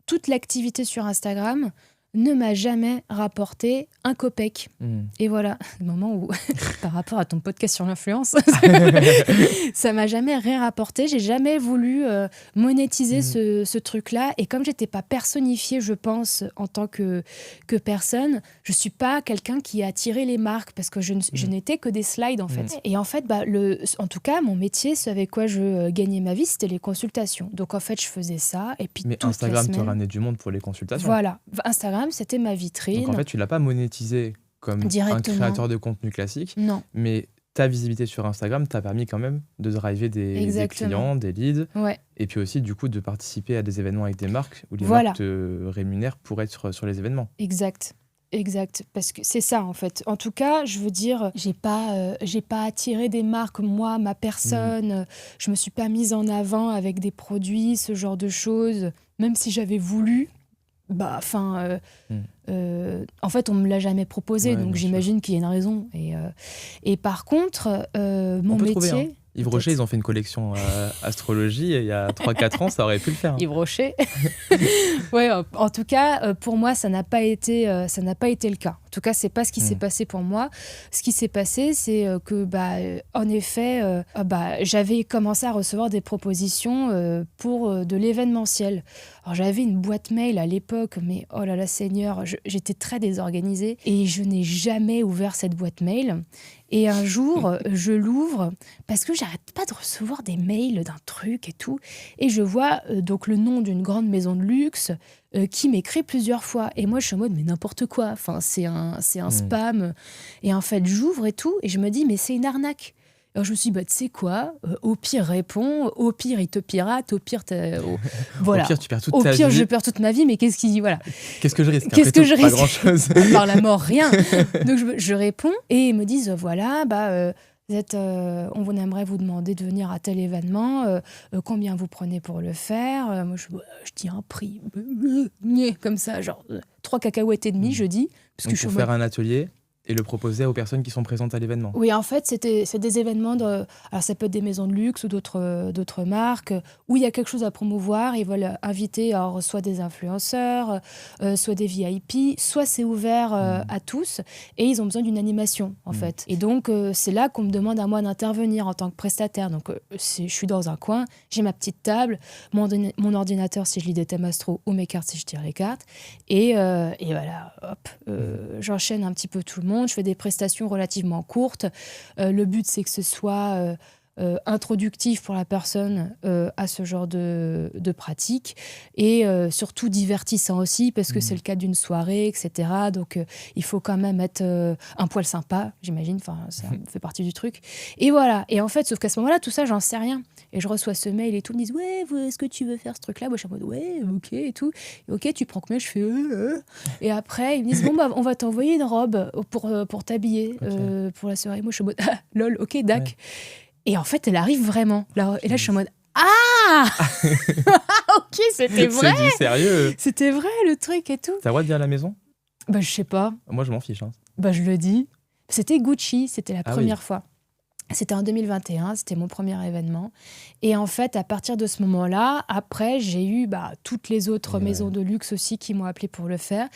toute l'activité sur Instagram ne m'a jamais rapporté un copec. Et voilà, le moment où, par rapport à ton podcast sur l'influence, ça m'a jamais rien rapporté. J'ai jamais voulu monétiser ce truc-là. Et comme j'étais pas personnifiée, je pense, en tant que personne, je suis pas quelqu'un qui a attiré les marques parce que je n'étais que des slides, en fait. Et en fait, en tout cas, mon métier, ce avec quoi je gagnais ma vie, c'était les consultations. Donc, en fait, je faisais ça. Et puis, mais toute Instagram la semaine, te ramenait du monde pour les consultations. Voilà. Instagram, c'était ma vitrine. Donc en fait, tu l'as pas monétisé comme un créateur de contenu classique. Non. Mais ta visibilité sur Instagram t'a permis quand même de driver des clients, des leads. Ouais. Et puis aussi, du coup, de participer à des événements avec des marques où les marques te rémunèrent pour être sur les événements. Exact, parce que c'est ça en fait. En tout cas, je veux dire, j'ai pas attiré des marques, moi, ma personne. Je me suis pas mise en avant avec des produits, ce genre de choses. Même si j'avais voulu, en fait, on me l'a jamais proposé, donc j'imagine qu'il y a une raison. Et par contre, mon métier... Yves Rocher, ils ont fait une collection astrologie il y a 3-4 ans, ça aurait pu le faire. Yves Rocher. Ouais, en tout cas, pour moi, ça n'a pas été le cas. En tout cas, c'est pas ce qui s'est passé pour moi. Ce qui s'est passé, c'est que, en effet, j'avais commencé à recevoir des propositions pour de l'événementiel. Alors, j'avais une boîte mail à l'époque, mais oh là là, Seigneur, j'étais très désorganisée et je n'ai jamais ouvert cette boîte mail. Et un jour, je l'ouvre parce que j'arrête pas de recevoir des mails d'un truc et tout. Et je vois donc le nom d'une grande maison de luxe qui m'écrit plusieurs fois. Et moi, je suis en mode, mais n'importe quoi. Enfin, c'est un spam. Et en fait, j'ouvre et tout. Et je me dis, mais c'est une arnaque. Alors je me suis dit, tu sais quoi, au pire, réponds. Au pire, il te pirate. Au pire, voilà. Au pire, tu perds toute ta vie. Au pire, je perds toute ma vie, mais qu'est-ce qu'il dit, voilà. Qu'est-ce que je risque ? Qu'est-ce que je risque ? Pas grand-chose. Par la mort, rien. Donc je réponds et ils me disent, voilà, on vous aimerait vous demander de venir à tel événement, combien vous prenez pour le faire ? Moi, je dis un prix, comme ça, genre 3 cacahuètes et demie, je dis. Parce que pour faire un atelier et le proposer aux personnes qui sont présentes à l'événement. Oui, en fait, c'est des événements alors ça peut être des maisons de luxe ou d'autres marques où il y a quelque chose à promouvoir. Ils veulent inviter alors, soit des influenceurs, soit des VIP, soit c'est ouvert à tous et ils ont besoin d'une animation, en fait. Et donc, c'est là qu'on me demande à moi d'intervenir en tant que prestataire. Donc, je suis dans un coin, j'ai ma petite table, mon ordinateur si je lis des thèmes astro ou mes cartes si je tire les cartes. Et voilà, hop, j'enchaîne un petit peu tout le monde. Je fais des prestations relativement courtes. Le but, c'est que ce soit introductif pour la personne à ce genre de pratique et surtout divertissant aussi parce que c'est le cas d'une soirée, etc. Donc il faut quand même être un poil sympa, j'imagine, enfin ça fait partie du truc. Et voilà, et en fait, sauf qu'à ce moment-là, tout ça, j'en sais rien. Et je reçois ce mail et tout, ils me disent ouais, est-ce que tu veux faire ce truc-là? Moi je suis en mode ouais, ok et tout. Et, ok, tu prends combien? Je fais Et après ils me disent bon bah on va t'envoyer une robe pour t'habiller pour la soirée. Moi je suis en mode ah, lol, ok, dac. Ouais. Et en fait, elle arrive vraiment. Là, et là, je suis en mode ah ok, c'était vrai. C'est du sérieux. C'était vrai le truc et tout. T'as le droit de dire à la maison? Bah je sais pas. Moi je m'en fiche. Hein. Bah je le dis. C'était Gucci, c'était la première fois. C'était en 2021, c'était mon premier événement. Et en fait, à partir de ce moment-là, après, j'ai eu toutes les autres maisons de luxe aussi qui m'ont appelé pour le faire.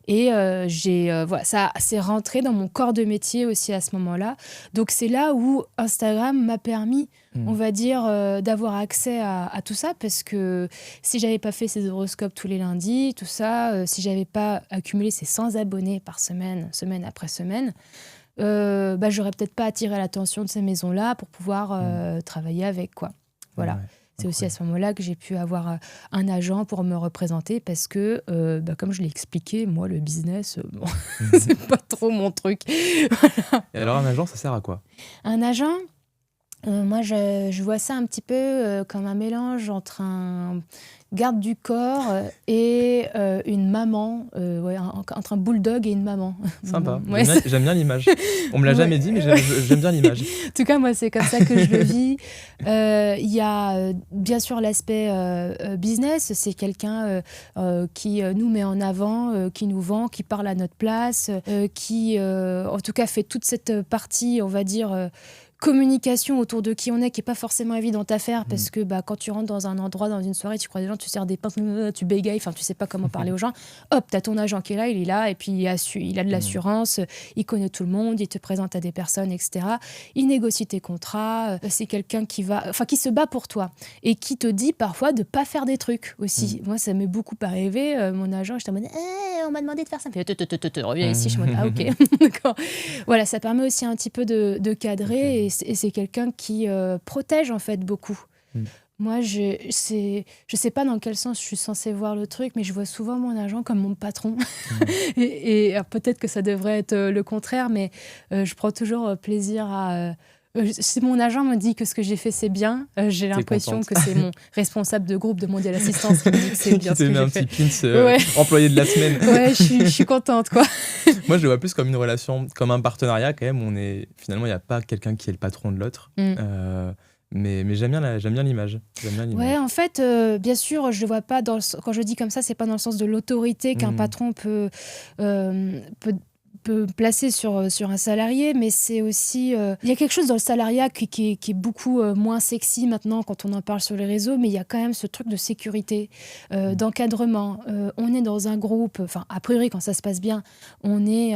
Et voilà, ça s'est rentré dans mon corps de métier aussi à ce moment-là. Donc, c'est là où Instagram m'a permis, on va dire, d'avoir accès à tout ça. Parce que si j'avais pas fait ces horoscopes tous les lundis, tout ça, si j'avais pas accumulé ces 100 abonnés par semaine, semaine après semaine, j'aurais peut-être pas attiré l'attention de ces maisons-là pour pouvoir travailler avec, quoi. Voilà. Ouais, c'est aussi à ce moment-là que j'ai pu avoir un agent pour me représenter parce que, comme je l'ai expliqué, moi, le business, c'est pas trop mon truc. Voilà. Et alors, un agent, ça sert à quoi? Un agent, moi, je vois ça un petit peu comme un mélange entre un garde du corps et une maman, entre un bulldog et une maman. Sympa, ouais. J'aime bien l'image. On me l'a jamais dit, mais j'aime bien l'image. En tout cas, moi, c'est comme ça que je le vis. Il y a bien sûr l'aspect business, c'est quelqu'un qui nous met en avant, qui nous vend, qui parle à notre place, qui, en tout cas, fait toute cette partie, on va dire, communication autour de qui on est qui est pas forcément évidente à faire parce que quand tu rentres dans un endroit, dans une soirée, tu crois des gens, tu sers des pinces, tu bégayes, enfin tu sais pas comment parler aux gens. Hop, t'as ton agent qui est là, il est là et puis il a de l'assurance, il connaît tout le monde, il te présente à des personnes, etc. Il négocie tes contrats, c'est quelqu'un qui se bat pour toi et qui te dit parfois de pas faire des trucs aussi. Moi, ça m'est beaucoup arrivé. Mon agent, j'étais en mode on m'a demandé de faire ça. Il me fait reviens ici, je suis en mode ah ok. D'accord. Voilà, ça permet aussi un petit peu de cadrer et c'est quelqu'un qui protège en fait beaucoup. Moi, je sais pas dans quel sens je suis censée voir le truc, mais je vois souvent mon agent comme mon patron. et peut-être que ça devrait être le contraire, mais je prends toujours plaisir à... si mon agent me dit que ce que j'ai fait c'est bien, j'ai l'impression que c'est mon responsable de groupe de Mondial Assistance qui me dit que c'est bien ce que j'ai fait. Qui te met un petit pins employé de la semaine. Ouais, je suis contente, quoi. Moi, je le vois plus comme une relation, comme un partenariat quand même. Finalement, il n'y a pas quelqu'un qui est le patron de l'autre. Mais j'aime bien l'image. Ouais, en fait, bien sûr, je le vois pas quand je dis comme ça, c'est pas dans le sens de l'autorité qu'un patron peut placer sur un salarié, mais c'est aussi... Il y a quelque chose dans le salariat qui est beaucoup moins sexy maintenant quand on en parle sur les réseaux, mais il y a quand même ce truc de sécurité, d'encadrement. On est dans un groupe, enfin, a priori, quand ça se passe bien, on est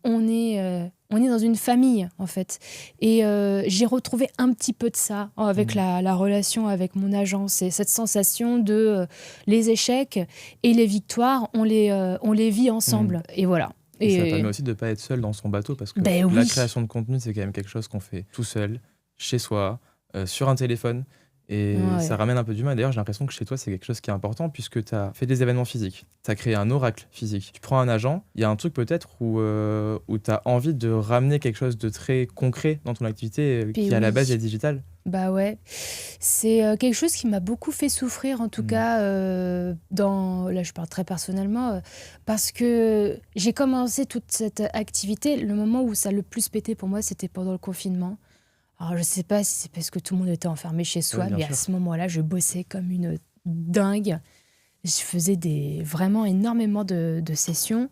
dans une famille, en fait. Et j'ai retrouvé un petit peu de ça avec la relation avec mon agent. C'est cette sensation de les échecs et les victoires, on les vit ensemble. Et voilà. Et ça permet aussi de ne pas être seul dans son bateau parce que la création de contenu, c'est quand même quelque chose qu'on fait tout seul, chez soi, sur un téléphone. Et ça ramène un peu d'humain. D'ailleurs, j'ai l'impression que chez toi, c'est quelque chose qui est important puisque tu as fait des événements physiques. Tu as créé un oracle physique. Tu prends un agent, il y a un truc peut-être où tu as envie de ramener quelque chose de très concret dans ton activité qui, à la base, est digital. Bah ouais, c'est quelque chose qui m'a beaucoup fait souffrir, en tout cas, là je parle très personnellement, parce que j'ai commencé toute cette activité, le moment où ça a le plus pété pour moi, c'était pendant le confinement. Alors je sais pas si c'est parce que tout le monde était enfermé chez soi, mais à ce moment-là, je bossais comme une dingue. Je faisais vraiment énormément de sessions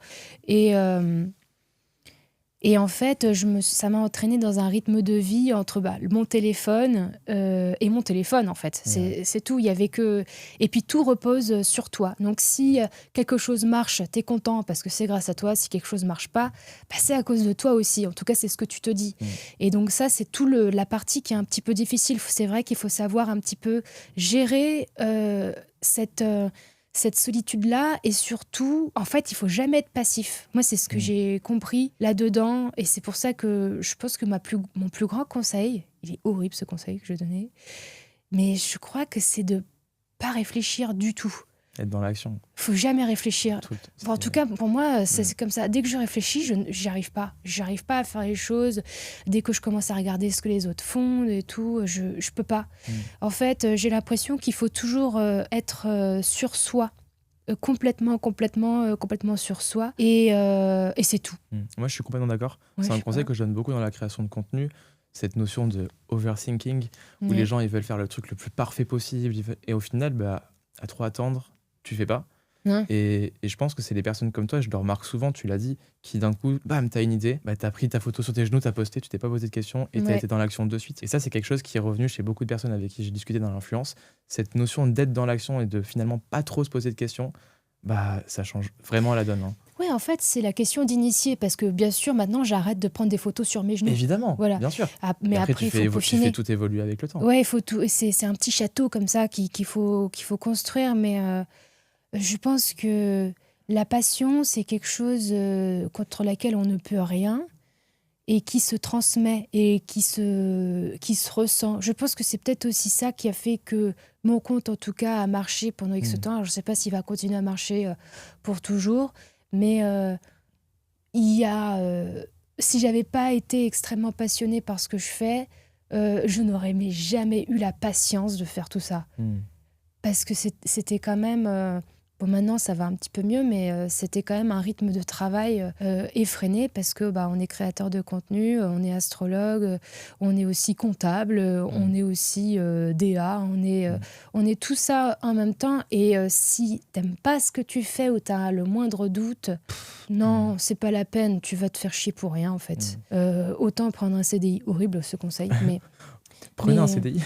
et en fait, ça m'a entraînée dans un rythme de vie entre mon téléphone et mon téléphone, en fait. C'est tout. Il y avait que... Et puis, tout repose sur toi. Donc, si quelque chose marche, t'es content parce que c'est grâce à toi. Si quelque chose marche pas, c'est à cause de toi aussi. En tout cas, c'est ce que tu te dis. Et donc, ça, c'est tout la partie qui est un petit peu difficile. C'est vrai qu'il faut savoir un petit peu gérer cette solitude-là, et surtout, en fait, il faut jamais être passif. Moi, c'est ce que j'ai compris là-dedans, et c'est pour ça que je pense que mon plus grand conseil, il est horrible ce conseil que je donnais, mais je crois que c'est de pas réfléchir du tout. Être dans l'action. Faut jamais réfléchir. En tout cas, pour moi, c'est comme ça. Dès que je réfléchis, j'y arrive pas. J'arrive pas à faire les choses. Dès que je commence à regarder ce que les autres font et tout, je peux pas. En fait, j'ai l'impression qu'il faut toujours être sur soi. Complètement sur soi. Et c'est tout. Moi, je suis complètement d'accord. Ouais, c'est un conseil que je donne beaucoup dans la création de contenu. Cette notion de overthinking, où les gens ils veulent faire le truc le plus parfait possible. Et au final, à trop attendre, tu fais pas. Et je pense que c'est des personnes comme toi, je le remarque souvent, tu l'as dit, qui d'un coup, bam, t'as une idée, t'as pris ta photo sur tes genoux, t'as posté, tu t'es pas posé de questions et t'as été dans l'action de suite. Et ça, c'est quelque chose qui est revenu chez beaucoup de personnes avec qui j'ai discuté dans l'influence. Cette notion d'être dans l'action et de finalement pas trop se poser de questions, ça change vraiment la donne. Ouais, en fait, c'est la question d'initier, parce que bien sûr, maintenant, j'arrête de prendre des photos sur mes genoux. Évidemment, voilà. Bien sûr. Mais après, il faut peaufiner. Tu fais tout évoluer avec le temps. Ouais, il faut tout. C'est un petit château comme ça qu'il faut construire, mais je pense que la passion, c'est quelque chose contre laquelle on ne peut rien et qui se transmet et qui se ressent. Je pense que c'est peut-être aussi ça qui a fait que mon compte, en tout cas, a marché pendant X temps. Alors, je ne sais pas s'il va continuer à marcher pour toujours, mais si j'avais pas été extrêmement passionnée par ce que je fais, je n'aurais jamais eu la patience de faire tout ça. Parce que c'était quand même... Bon, maintenant, ça va un petit peu mieux, mais c'était quand même un rythme de travail effréné, parce que on est créateur de contenu, on est astrologue, on est aussi comptable, on est aussi DA, on est tout ça en même temps. Et si t'aimes pas ce que tu fais ou t'as le moindre doute, non, c'est pas la peine, tu vas te faire chier pour rien, en fait. Autant prendre un CDI. Horrible, ce conseil, mais... Prenez un CDI.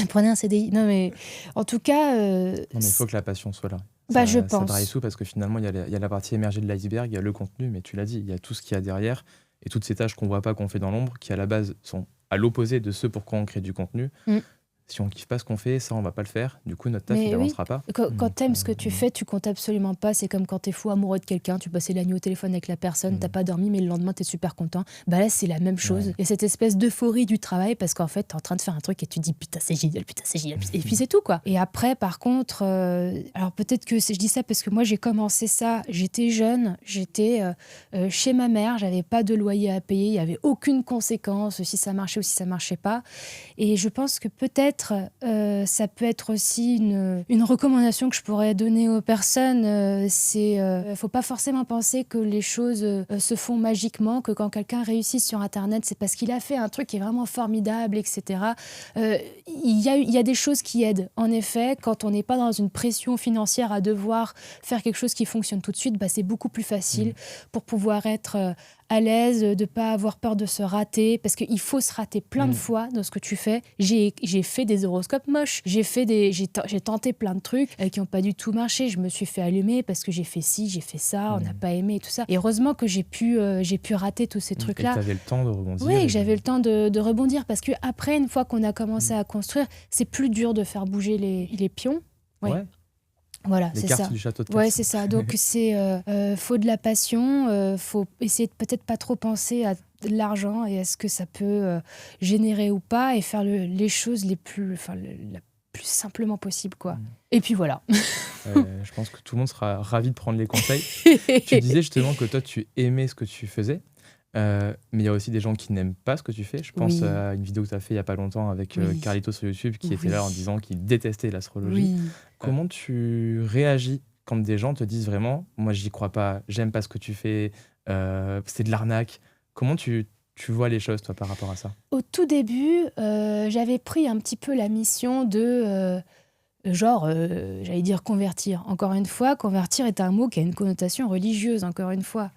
Prenez un CDI. Non, mais en tout cas... non, mais il faut que la passion soit là. Je pense. Ça paraît sous, parce que finalement, il y a la partie émergée de l'iceberg, il y a le contenu, mais tu l'as dit, il y a tout ce qu'il y a derrière, et toutes ces tâches qu'on voit pas, qu'on fait dans l'ombre, qui à la base sont à l'opposé de ce pourquoi on crée du contenu. Si on kiffe pas ce qu'on fait, ça on va pas le faire. Du coup, notre taf, il n'avancera pas. Quand t'aimes ce que tu fais, tu comptes absolument pas. C'est comme quand t'es fou amoureux de quelqu'un, tu passais la nuit au téléphone avec la personne, t'as pas dormi, mais le lendemain t'es super content. Là, c'est la même chose. Il y a cette espèce d'euphorie du travail, parce qu'en fait, t'es en train de faire un truc et tu dis putain, c'est génial. Et puis c'est tout, quoi. Et après, par contre, alors peut-être que je dis ça parce que moi j'ai commencé ça, j'étais jeune, j'étais chez ma mère, j'avais pas de loyer à payer, il y avait aucune conséquence si ça marchait ou si ça marchait pas. Et je pense que peut-être ça peut être aussi une recommandation que je pourrais donner aux personnes. Faut pas forcément penser que les choses se font magiquement, que quand quelqu'un réussit sur Internet, c'est parce qu'il a fait un truc qui est vraiment formidable, etc. Il y a des choses qui aident. En effet, quand on n'est pas dans une pression financière à devoir faire quelque chose qui fonctionne tout de suite, c'est beaucoup plus facile pour pouvoir être à l'aise, de ne pas avoir peur de se rater, parce qu'il faut se rater plein de fois dans ce que tu fais. J'ai fait des horoscopes moches, j'ai tenté plein de trucs qui n'ont pas du tout marché, je me suis fait allumer parce que j'ai fait ci, j'ai fait ça, on n'a pas aimé et tout ça. Et heureusement que j'ai pu rater tous ces trucs-là. Et que tu avais le temps de rebondir. Oui, j'avais le temps de rebondir, parce qu'après, une fois qu'on a commencé à construire, c'est plus dur de faire bouger les pions. Ouais. Voilà, les c'est cartes ça. du château de cartes. Ouais, c'est ça. Donc faut de la passion, faut essayer de peut-être pas trop penser à de l'argent et à ce que ça peut générer ou pas, et faire les choses la plus simplement possible, quoi. Et puis voilà. Je pense que tout le monde sera ravi de prendre les conseils. Tu disais justement que toi tu aimais ce que tu faisais. Mais il y a aussi des gens qui n'aiment pas ce que tu fais. Je pense à une vidéo que tu as fait il n'y a pas longtemps avec Carlito sur YouTube, qui était là en disant qu'il détestait l'astrologie. Comment tu réagis quand des gens te disent vraiment « moi j'y crois pas, j'aime pas ce que tu fais, c'est de l'arnaque ». Comment tu vois les choses, toi, par rapport à ça? Au tout début, j'avais pris un petit peu la mission de... j'allais dire convertir. Encore une fois, convertir est un mot qui a une connotation religieuse, encore une fois.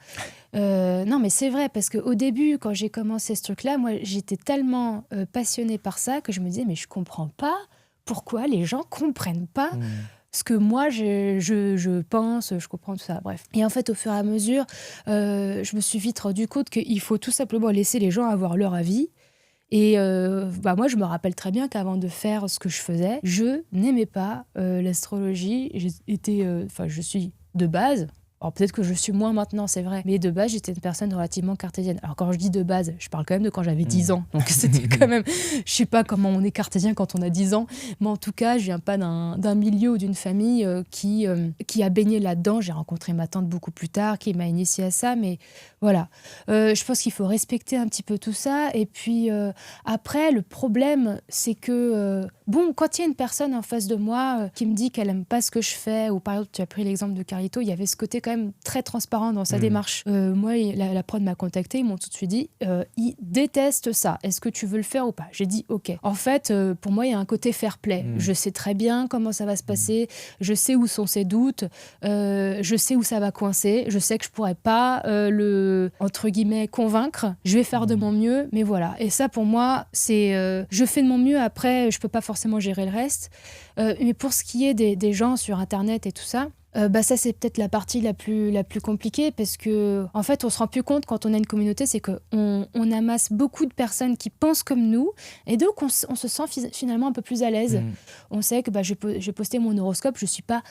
Non, mais c'est vrai, parce qu'au début, quand j'ai commencé ce truc-là, moi, j'étais tellement passionnée par ça que je me disais, mais je comprends pas pourquoi les gens comprennent pas ce que moi, je pense, je comprends tout ça, bref. Et en fait, au fur et à mesure, je me suis vite rendu compte qu'il faut tout simplement laisser les gens avoir leur avis, Et moi, je me rappelle très bien qu'avant de faire ce que je faisais, je n'aimais pas l'astrologie. Je suis de base. Alors peut-être que je suis moins maintenant, c'est vrai. Mais de base, j'étais une personne relativement cartésienne. Alors quand je dis de base, je parle quand même de quand j'avais 10 ans. Donc c'était quand même... Je sais pas comment on est cartésien quand on a 10 ans. Mais en tout cas, je viens pas d'un milieu ou d'une famille qui a baigné là-dedans. J'ai rencontré ma tante beaucoup plus tard, qui m'a initiée à ça. Mais voilà. Je pense qu'il faut respecter un petit peu tout ça. Et puis après, le problème, c'est que... quand il y a une personne en face de moi qui me dit qu'elle aime pas ce que je fais, ou par exemple, tu as pris l'exemple de Carlito, il y avait ce côté quand même très transparent dans sa démarche. Moi, la prod m'a contacté, ils m'ont tout de suite dit il déteste ça, est-ce que tu veux le faire ou pas? J'ai dit ok. En fait, pour moi, il y a un côté fair play. Je sais très bien comment ça va se passer, je sais où sont ses doutes, je sais où ça va coincer, je sais que je pourrais pas le, entre guillemets, convaincre. Je vais faire de mon mieux, mais voilà. Et ça, pour moi, c'est je fais de mon mieux, après, je peux pas forcément gérer le reste. Mais pour ce qui est des gens sur Internet et tout ça, ça c'est peut-être la partie la plus compliquée, parce que en fait on se rend plus compte quand on a une communauté, c'est qu'on amasse beaucoup de personnes qui pensent comme nous, et donc on se sent finalement un peu plus à l'aise. On sait que j'ai posté mon horoscope, je suis pas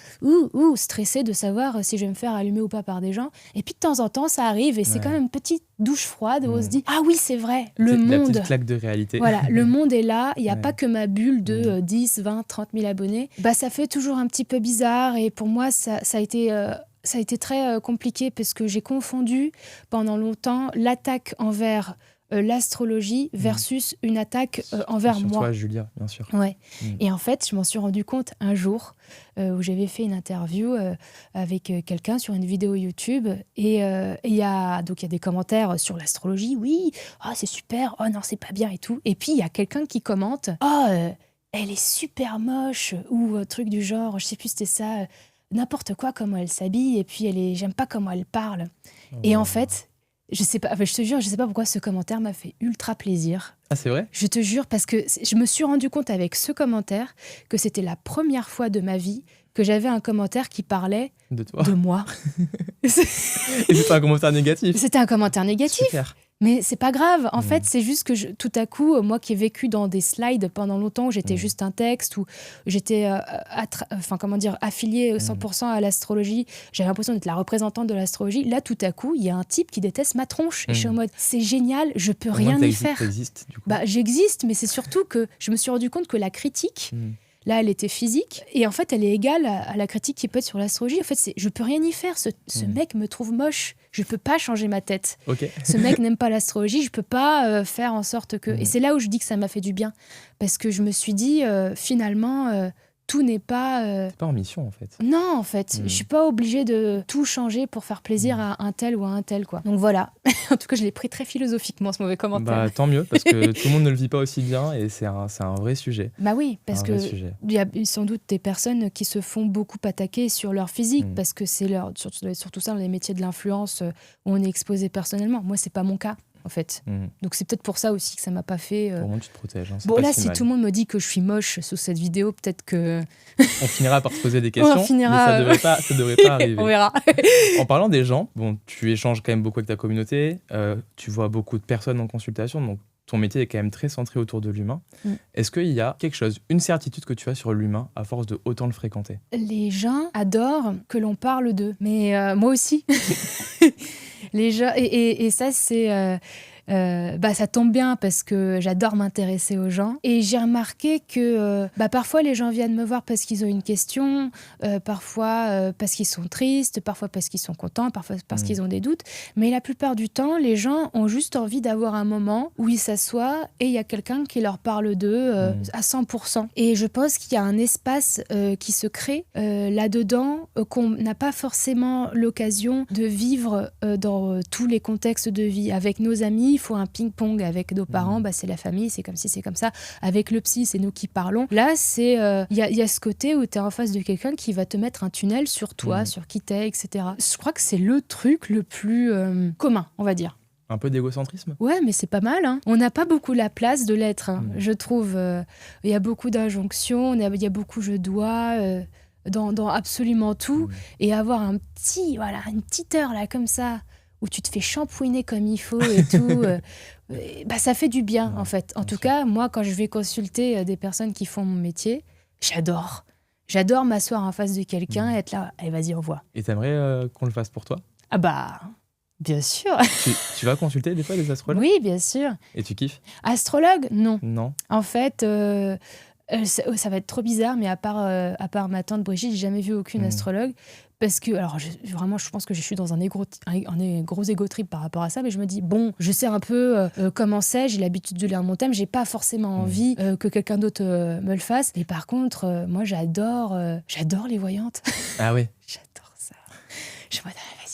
stressée de savoir si je vais me faire allumer ou pas par des gens, et puis de temps en temps ça arrive, et c'est quand même une petite douche froide où on se dit ah oui c'est vrai, le monde, la petite claque de réalité. Voilà, le monde est là, il n'y a pas que ma bulle de 10, 20, 30 000 abonnés. Ça fait toujours un petit peu bizarre, et pour moi ça a été très compliqué, parce que j'ai confondu pendant longtemps l'attaque envers l'astrologie versus une attaque envers sur moi. Toi, Julia, bien sûr. Ouais. Et en fait, je m'en suis rendu compte un jour où j'avais fait une interview avec quelqu'un sur une vidéo YouTube, et il y a des commentaires sur l'astrologie. Oui, c'est super. Oh non, c'est pas bien et tout. Et puis il y a quelqu'un qui commente. Elle est super moche, ou un truc du genre. Je sais plus, c'était ça. N'importe quoi, comment elle s'habille, et puis j'aime pas comment elle parle. Et en fait, je te jure, je sais pas pourquoi ce commentaire m'a fait ultra plaisir. Ah, c'est vrai? Je te jure, parce que je me suis rendu compte avec ce commentaire que c'était la première fois de ma vie que j'avais un commentaire qui parlait de moi. Et c'était un commentaire négatif? C'était un commentaire négatif. Super. Mais c'est pas grave. En fait, c'est juste que tout à coup, moi qui ai vécu dans des slides pendant longtemps, où j'étais juste un texte, où j'étais affiliée 100% à l'astrologie, j'avais l'impression d'être la représentante de l'astrologie. Là, tout à coup, il y a un type qui déteste ma tronche. Et je suis en mode, c'est génial, je peux rien y faire. T'existes, du coup. J'existe, mais c'est surtout que je me suis rendu compte que la critique... Là, elle était physique, et en fait, elle est égale à la critique qui peut être sur l'astrologie. En fait, je peux rien y faire. Ce mec me trouve moche. Je peux pas changer ma tête. Okay. Ce mec n'aime pas l'astrologie. Je peux pas faire en sorte que... Et c'est là où je dis que ça m'a fait du bien. Parce que je me suis dit, finalement... tout n'est pas... C'est pas en mission, en fait. Non, en fait. Je suis pas obligée de tout changer pour faire plaisir à un tel ou à un tel, quoi. Donc voilà. En tout cas, je l'ai pris très philosophiquement, ce mauvais commentaire. Tant mieux, parce que tout le monde ne le vit pas aussi bien, et c'est un vrai sujet. Oui, parce que il y a sans doute des personnes qui se font beaucoup attaquer sur leur physique, parce que c'est surtout ça, dans les métiers de l'influence où on est exposé personnellement. Moi, c'est pas mon cas. En fait. Donc c'est peut-être pour ça aussi que ça m'a pas fait... Pour moi, tu te protèges. Si tout le monde me dit que je suis moche sous cette vidéo, peut-être que... On finira par se poser des questions, mais ça devrait pas arriver. On verra. En parlant des gens, tu échanges quand même beaucoup avec ta communauté, tu vois beaucoup de personnes en consultation, donc ton métier est quand même très centré autour de l'humain. Est-ce qu'il y a quelque chose, une certitude que tu as sur l'humain à force de autant le fréquenter? Les gens adorent que l'on parle d'eux, mais moi aussi. Les gens, et ça, c'est... ça tombe bien parce que j'adore m'intéresser aux gens, et j'ai remarqué que parfois les gens viennent me voir parce qu'ils ont une question, parfois parce qu'ils sont tristes, parfois parce qu'ils sont contents, parfois parce qu'ils ont des doutes, mais la plupart du temps les gens ont juste envie d'avoir un moment où ils s'assoient et il y a quelqu'un qui leur parle d'eux à 100%. Et je pense qu'il y a un espace qui se crée là-dedans qu'on n'a pas forcément l'occasion de vivre dans tous les contextes de vie. Avec nos amis, il faut un ping-pong. Avec nos parents, c'est la famille, c'est comme ci, c'est comme ça. Avec le psy, c'est nous qui parlons. Là, c'est y a ce côté où tu es en face de quelqu'un qui va te mettre un tunnel sur toi, sur qui t'es, etc. Je crois que c'est le truc le plus commun, on va dire. Un peu d'égocentrisme? Ouais, mais c'est pas mal. Hein. On n'a pas beaucoup la place de l'être, je trouve. Il y a beaucoup d'injonctions, il y a beaucoup je dois... dans absolument tout. Et avoir une petite heure là comme ça où tu te fais shampouiner comme il faut et tout, ça fait du bien, en fait. En tout cas, moi, quand je vais consulter des personnes qui font mon métier, j'adore. J'adore m'asseoir en face de quelqu'un et être là, allez, vas-y, on voit. Et t'aimerais qu'on le fasse pour toi? Ah bah, bien sûr. Tu vas consulter des fois des astrologues? Oui, bien sûr. Et tu kiffes? Astrologue? Non. Non. En fait, ça va être trop bizarre, mais à part ma tante Brigitte, j'ai jamais vu aucune astrologue. Parce que, alors, vraiment, je pense que je suis dans un gros égo trip par rapport à ça, mais je me dis, bon, je sais un peu comment c'est, j'ai l'habitude de lire mon thème, j'ai pas forcément envie que quelqu'un d'autre me le fasse. Et par contre, moi, j'adore les voyantes. Ah oui. J'adore ça. Je me dis, vas-y.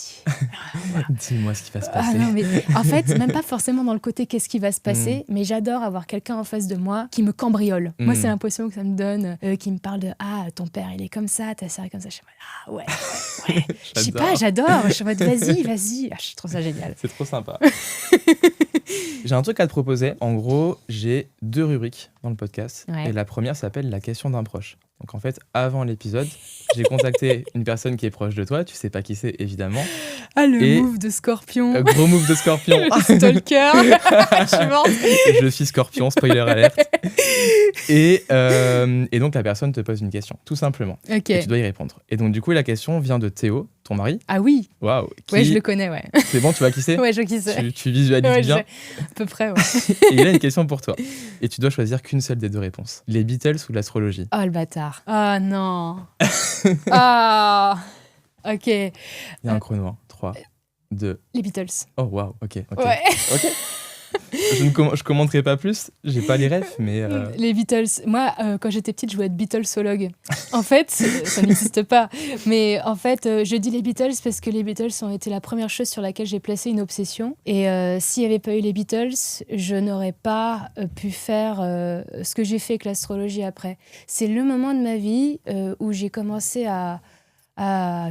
Dis-moi ce qui va se passer. Ah non, mais en fait, même pas forcément dans le côté qu'est-ce qui va se passer, mais j'adore avoir quelqu'un en face de moi qui me cambriole. Moi, c'est l'impression que ça me donne, qui me parle de ton père il est comme ça, ta sœur est comme ça. Je suis en mode, ouais. Je sais pas, j'adore. Je suis en mode vas-y. Je trouve ça génial. C'est trop sympa. J'ai un truc à te proposer. En gros, j'ai 2 rubriques dans le podcast. Ouais. Et la première s'appelle la question d'un proche. Donc en fait, avant l'épisode, j'ai contacté une personne qui est proche de toi. Tu sais pas qui c'est, évidemment. Ah, le move de Scorpion. Gros move de Scorpion. Stalker. Je suis morte. Je suis Scorpion, spoiler alert. Et donc la personne te pose une question, tout simplement. Ok. Et tu dois y répondre. Et donc du coup, la question vient de Théo, ton mari. Ah oui. Waouh. Ouais, je le connais, ouais. C'est bon, tu vois qui c'est? Ouais, je vois qui c'est. Tu visualises Ouais, bien. à peu près, ouais. Et il a une question pour toi. Et tu dois choisir qu'une seule des 2 réponses. Les Beatles ou l'astrologie? Oh, le bâtard. Ah non. Ah. Ok. Il y a un chrono. 3, 2. Les Beatles. Oh waouh, ok. Ouais. Ok. Je commenterai pas plus, j'ai pas les refs, mais... Les Beatles. Moi, quand j'étais petite, je voulais être Beatlesologue. En fait, ça n'existe pas. Mais en fait, je dis les Beatles parce que les Beatles ont été la première chose sur laquelle j'ai placé une obsession. Et s'il n'y avait pas eu les Beatles, je n'aurais pas pu faire ce que j'ai fait avec l'astrologie après. C'est le moment de ma vie où j'ai commencé à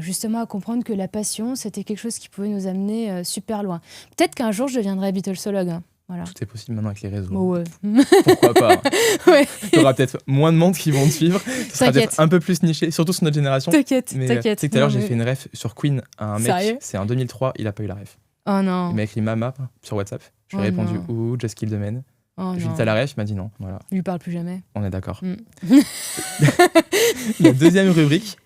justement à comprendre que la passion, c'était quelque chose qui pouvait nous amener super loin. Peut-être qu'un jour, je deviendrai Beatlesologue. Hein. Voilà. Tout est possible maintenant avec les réseaux. Oh ouais. Pourquoi pas? Ouais. Il y aura peut-être moins de monde qui vont te suivre. Ce sera peut-être un peu plus niché, surtout sur notre génération. T'inquiète. Tu sais que tout à l'heure, j'ai fait une ref sur Queen à un mec. Sérieux? C'est en 2003, il a pas eu la ref. Oh non. Il m'a écrit Mama sur WhatsApp. Je lui ai répondu non. Just Kill the Man. Oh Je lui ai dit t'as la ref, il m'a dit non. Voilà. Je lui parle plus jamais. On est d'accord. Mm. La deuxième rubrique,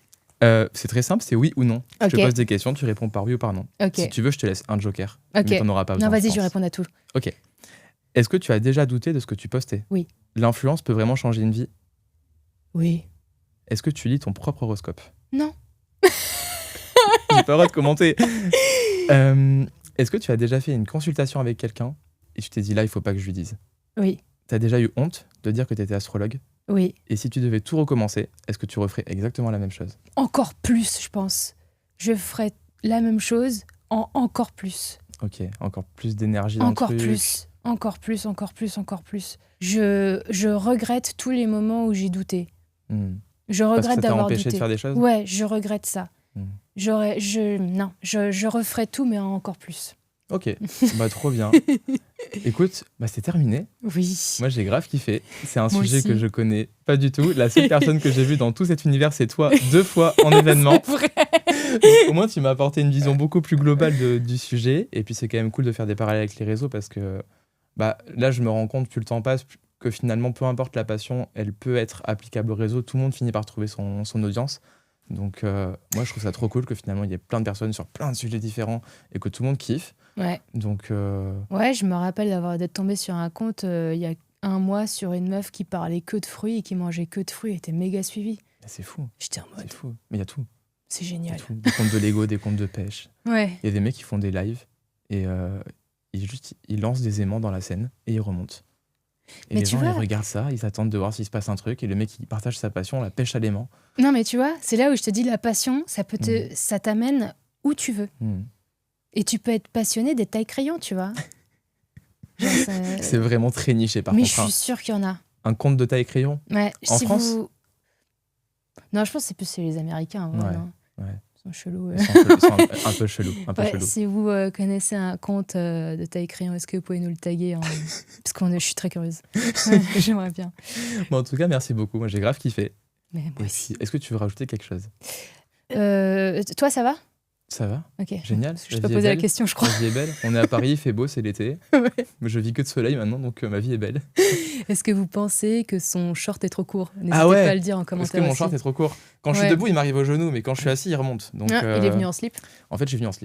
c'est très simple, c'est oui ou non. Ok. Je te pose des questions, tu réponds par oui ou par non. Ok. Si tu veux, je te laisse un joker. Ok. Mais t'en auras pas besoin. Non, vas-y, je je vais pense. répondre à tout. Ok. Est-ce que tu as déjà douté de ce que tu postais? Oui. L'influence peut vraiment changer une vie? Oui. Est-ce que tu lis ton propre horoscope? Non. J'ai pas le droit de commenter. Est-ce que tu as déjà fait une consultation avec quelqu'un et tu t'es dit là, il faut pas que je lui dise? Oui. T'as déjà eu honte de dire que t'étais astrologue? Oui. Et si tu devais tout recommencer, est-ce que tu referais exactement la même chose? Encore plus, je pense. Je ferais la même chose en encore plus. Ok, encore plus d'énergie dans Encore le truc. plus. Encore plus, encore plus, encore plus. Je regrette tous les moments où j'ai douté. Je Parce que regrette ça t'a d'avoir empêché douté. de faire des choses? Ouais, je regrette ça. Hmm. Je referais tout, mais encore plus. Ok, bah trop bien. Écoute, bah c'est terminé. Oui. Moi j'ai grave kiffé. C'est un Moi sujet aussi. que je connais pas du tout. La seule personne que j'ai vue dans tout cet univers, c'est toi 2 fois en événement. C'est vrai. Donc, au moins tu m'as apporté une vision beaucoup plus globale du sujet. Et puis c'est quand même cool de faire des parallèles avec les réseaux parce que bah, là je me rends compte, plus le temps passe, que finalement peu importe la passion, elle peut être applicable au réseau. Tout le monde finit par trouver son audience. Donc moi je trouve ça trop cool que finalement il y ait plein de personnes sur plein de sujets différents et que tout le monde kiffe. Ouais. Donc Ouais, je me rappelle d'être tombée sur un compte il y a un mois sur une meuf qui parlait que de fruits et qui mangeait que de fruits et était méga suivie. c'est fou, J'étais en mode, c'est fou. Mais il y a tout. c'est Il y a génial. tout. Des comptes de Lego, des comptes de pêche. Ouais. Il y a des mecs qui font des lives et ils lancent des aimants dans la Seine et ils remontent. Et Mais les tu gens, vois- ils regardent ça, ils attendent de voir s'il se passe un truc et le mec, il partage sa passion, la pêche à l'aimant. Non, mais tu vois, c'est là où je te dis, la passion, ça t'amène où tu veux. Et tu peux être passionné des tailles-crayons, tu vois. Genre, C'est vraiment très niché par mais contre. je suis sûre qu'il y en a. Un compte de taille crayon. Ouais. En France Non, je pense que c'est plus les Américains. En vrai, Ouais, non. ouais. Ils sont chelous. Ils sont un peu chelous. Un peu Ouais, chelous. si vous connaissez un compte de taille-crayon, est-ce que vous pouvez nous le taguer Parce que je suis très curieuse. Ouais, j'aimerais bien. Bon, en tout cas, merci beaucoup. Moi, j'ai grave kiffé. Mais moi Et aussi. est-ce que tu veux rajouter quelque chose? Toi, ça va? Ça va. Ok. Génial. Je dois poser la question, je crois. La vie est belle. On est à Paris, il fait beau, c'est l'été. Ouais. Mais je vis que de soleil maintenant, donc ma vie est belle. Est-ce que vous pensez que son short est trop court? N'hésitez Ah ouais. pas à le dire en Parce commentaire que mon aussi. short est trop court. Quand je suis Ouais. debout, il m'arrive au genou, mais quand je suis assis, il remonte. Donc, Il est venu en slip. en fait, j'ai venu en slip.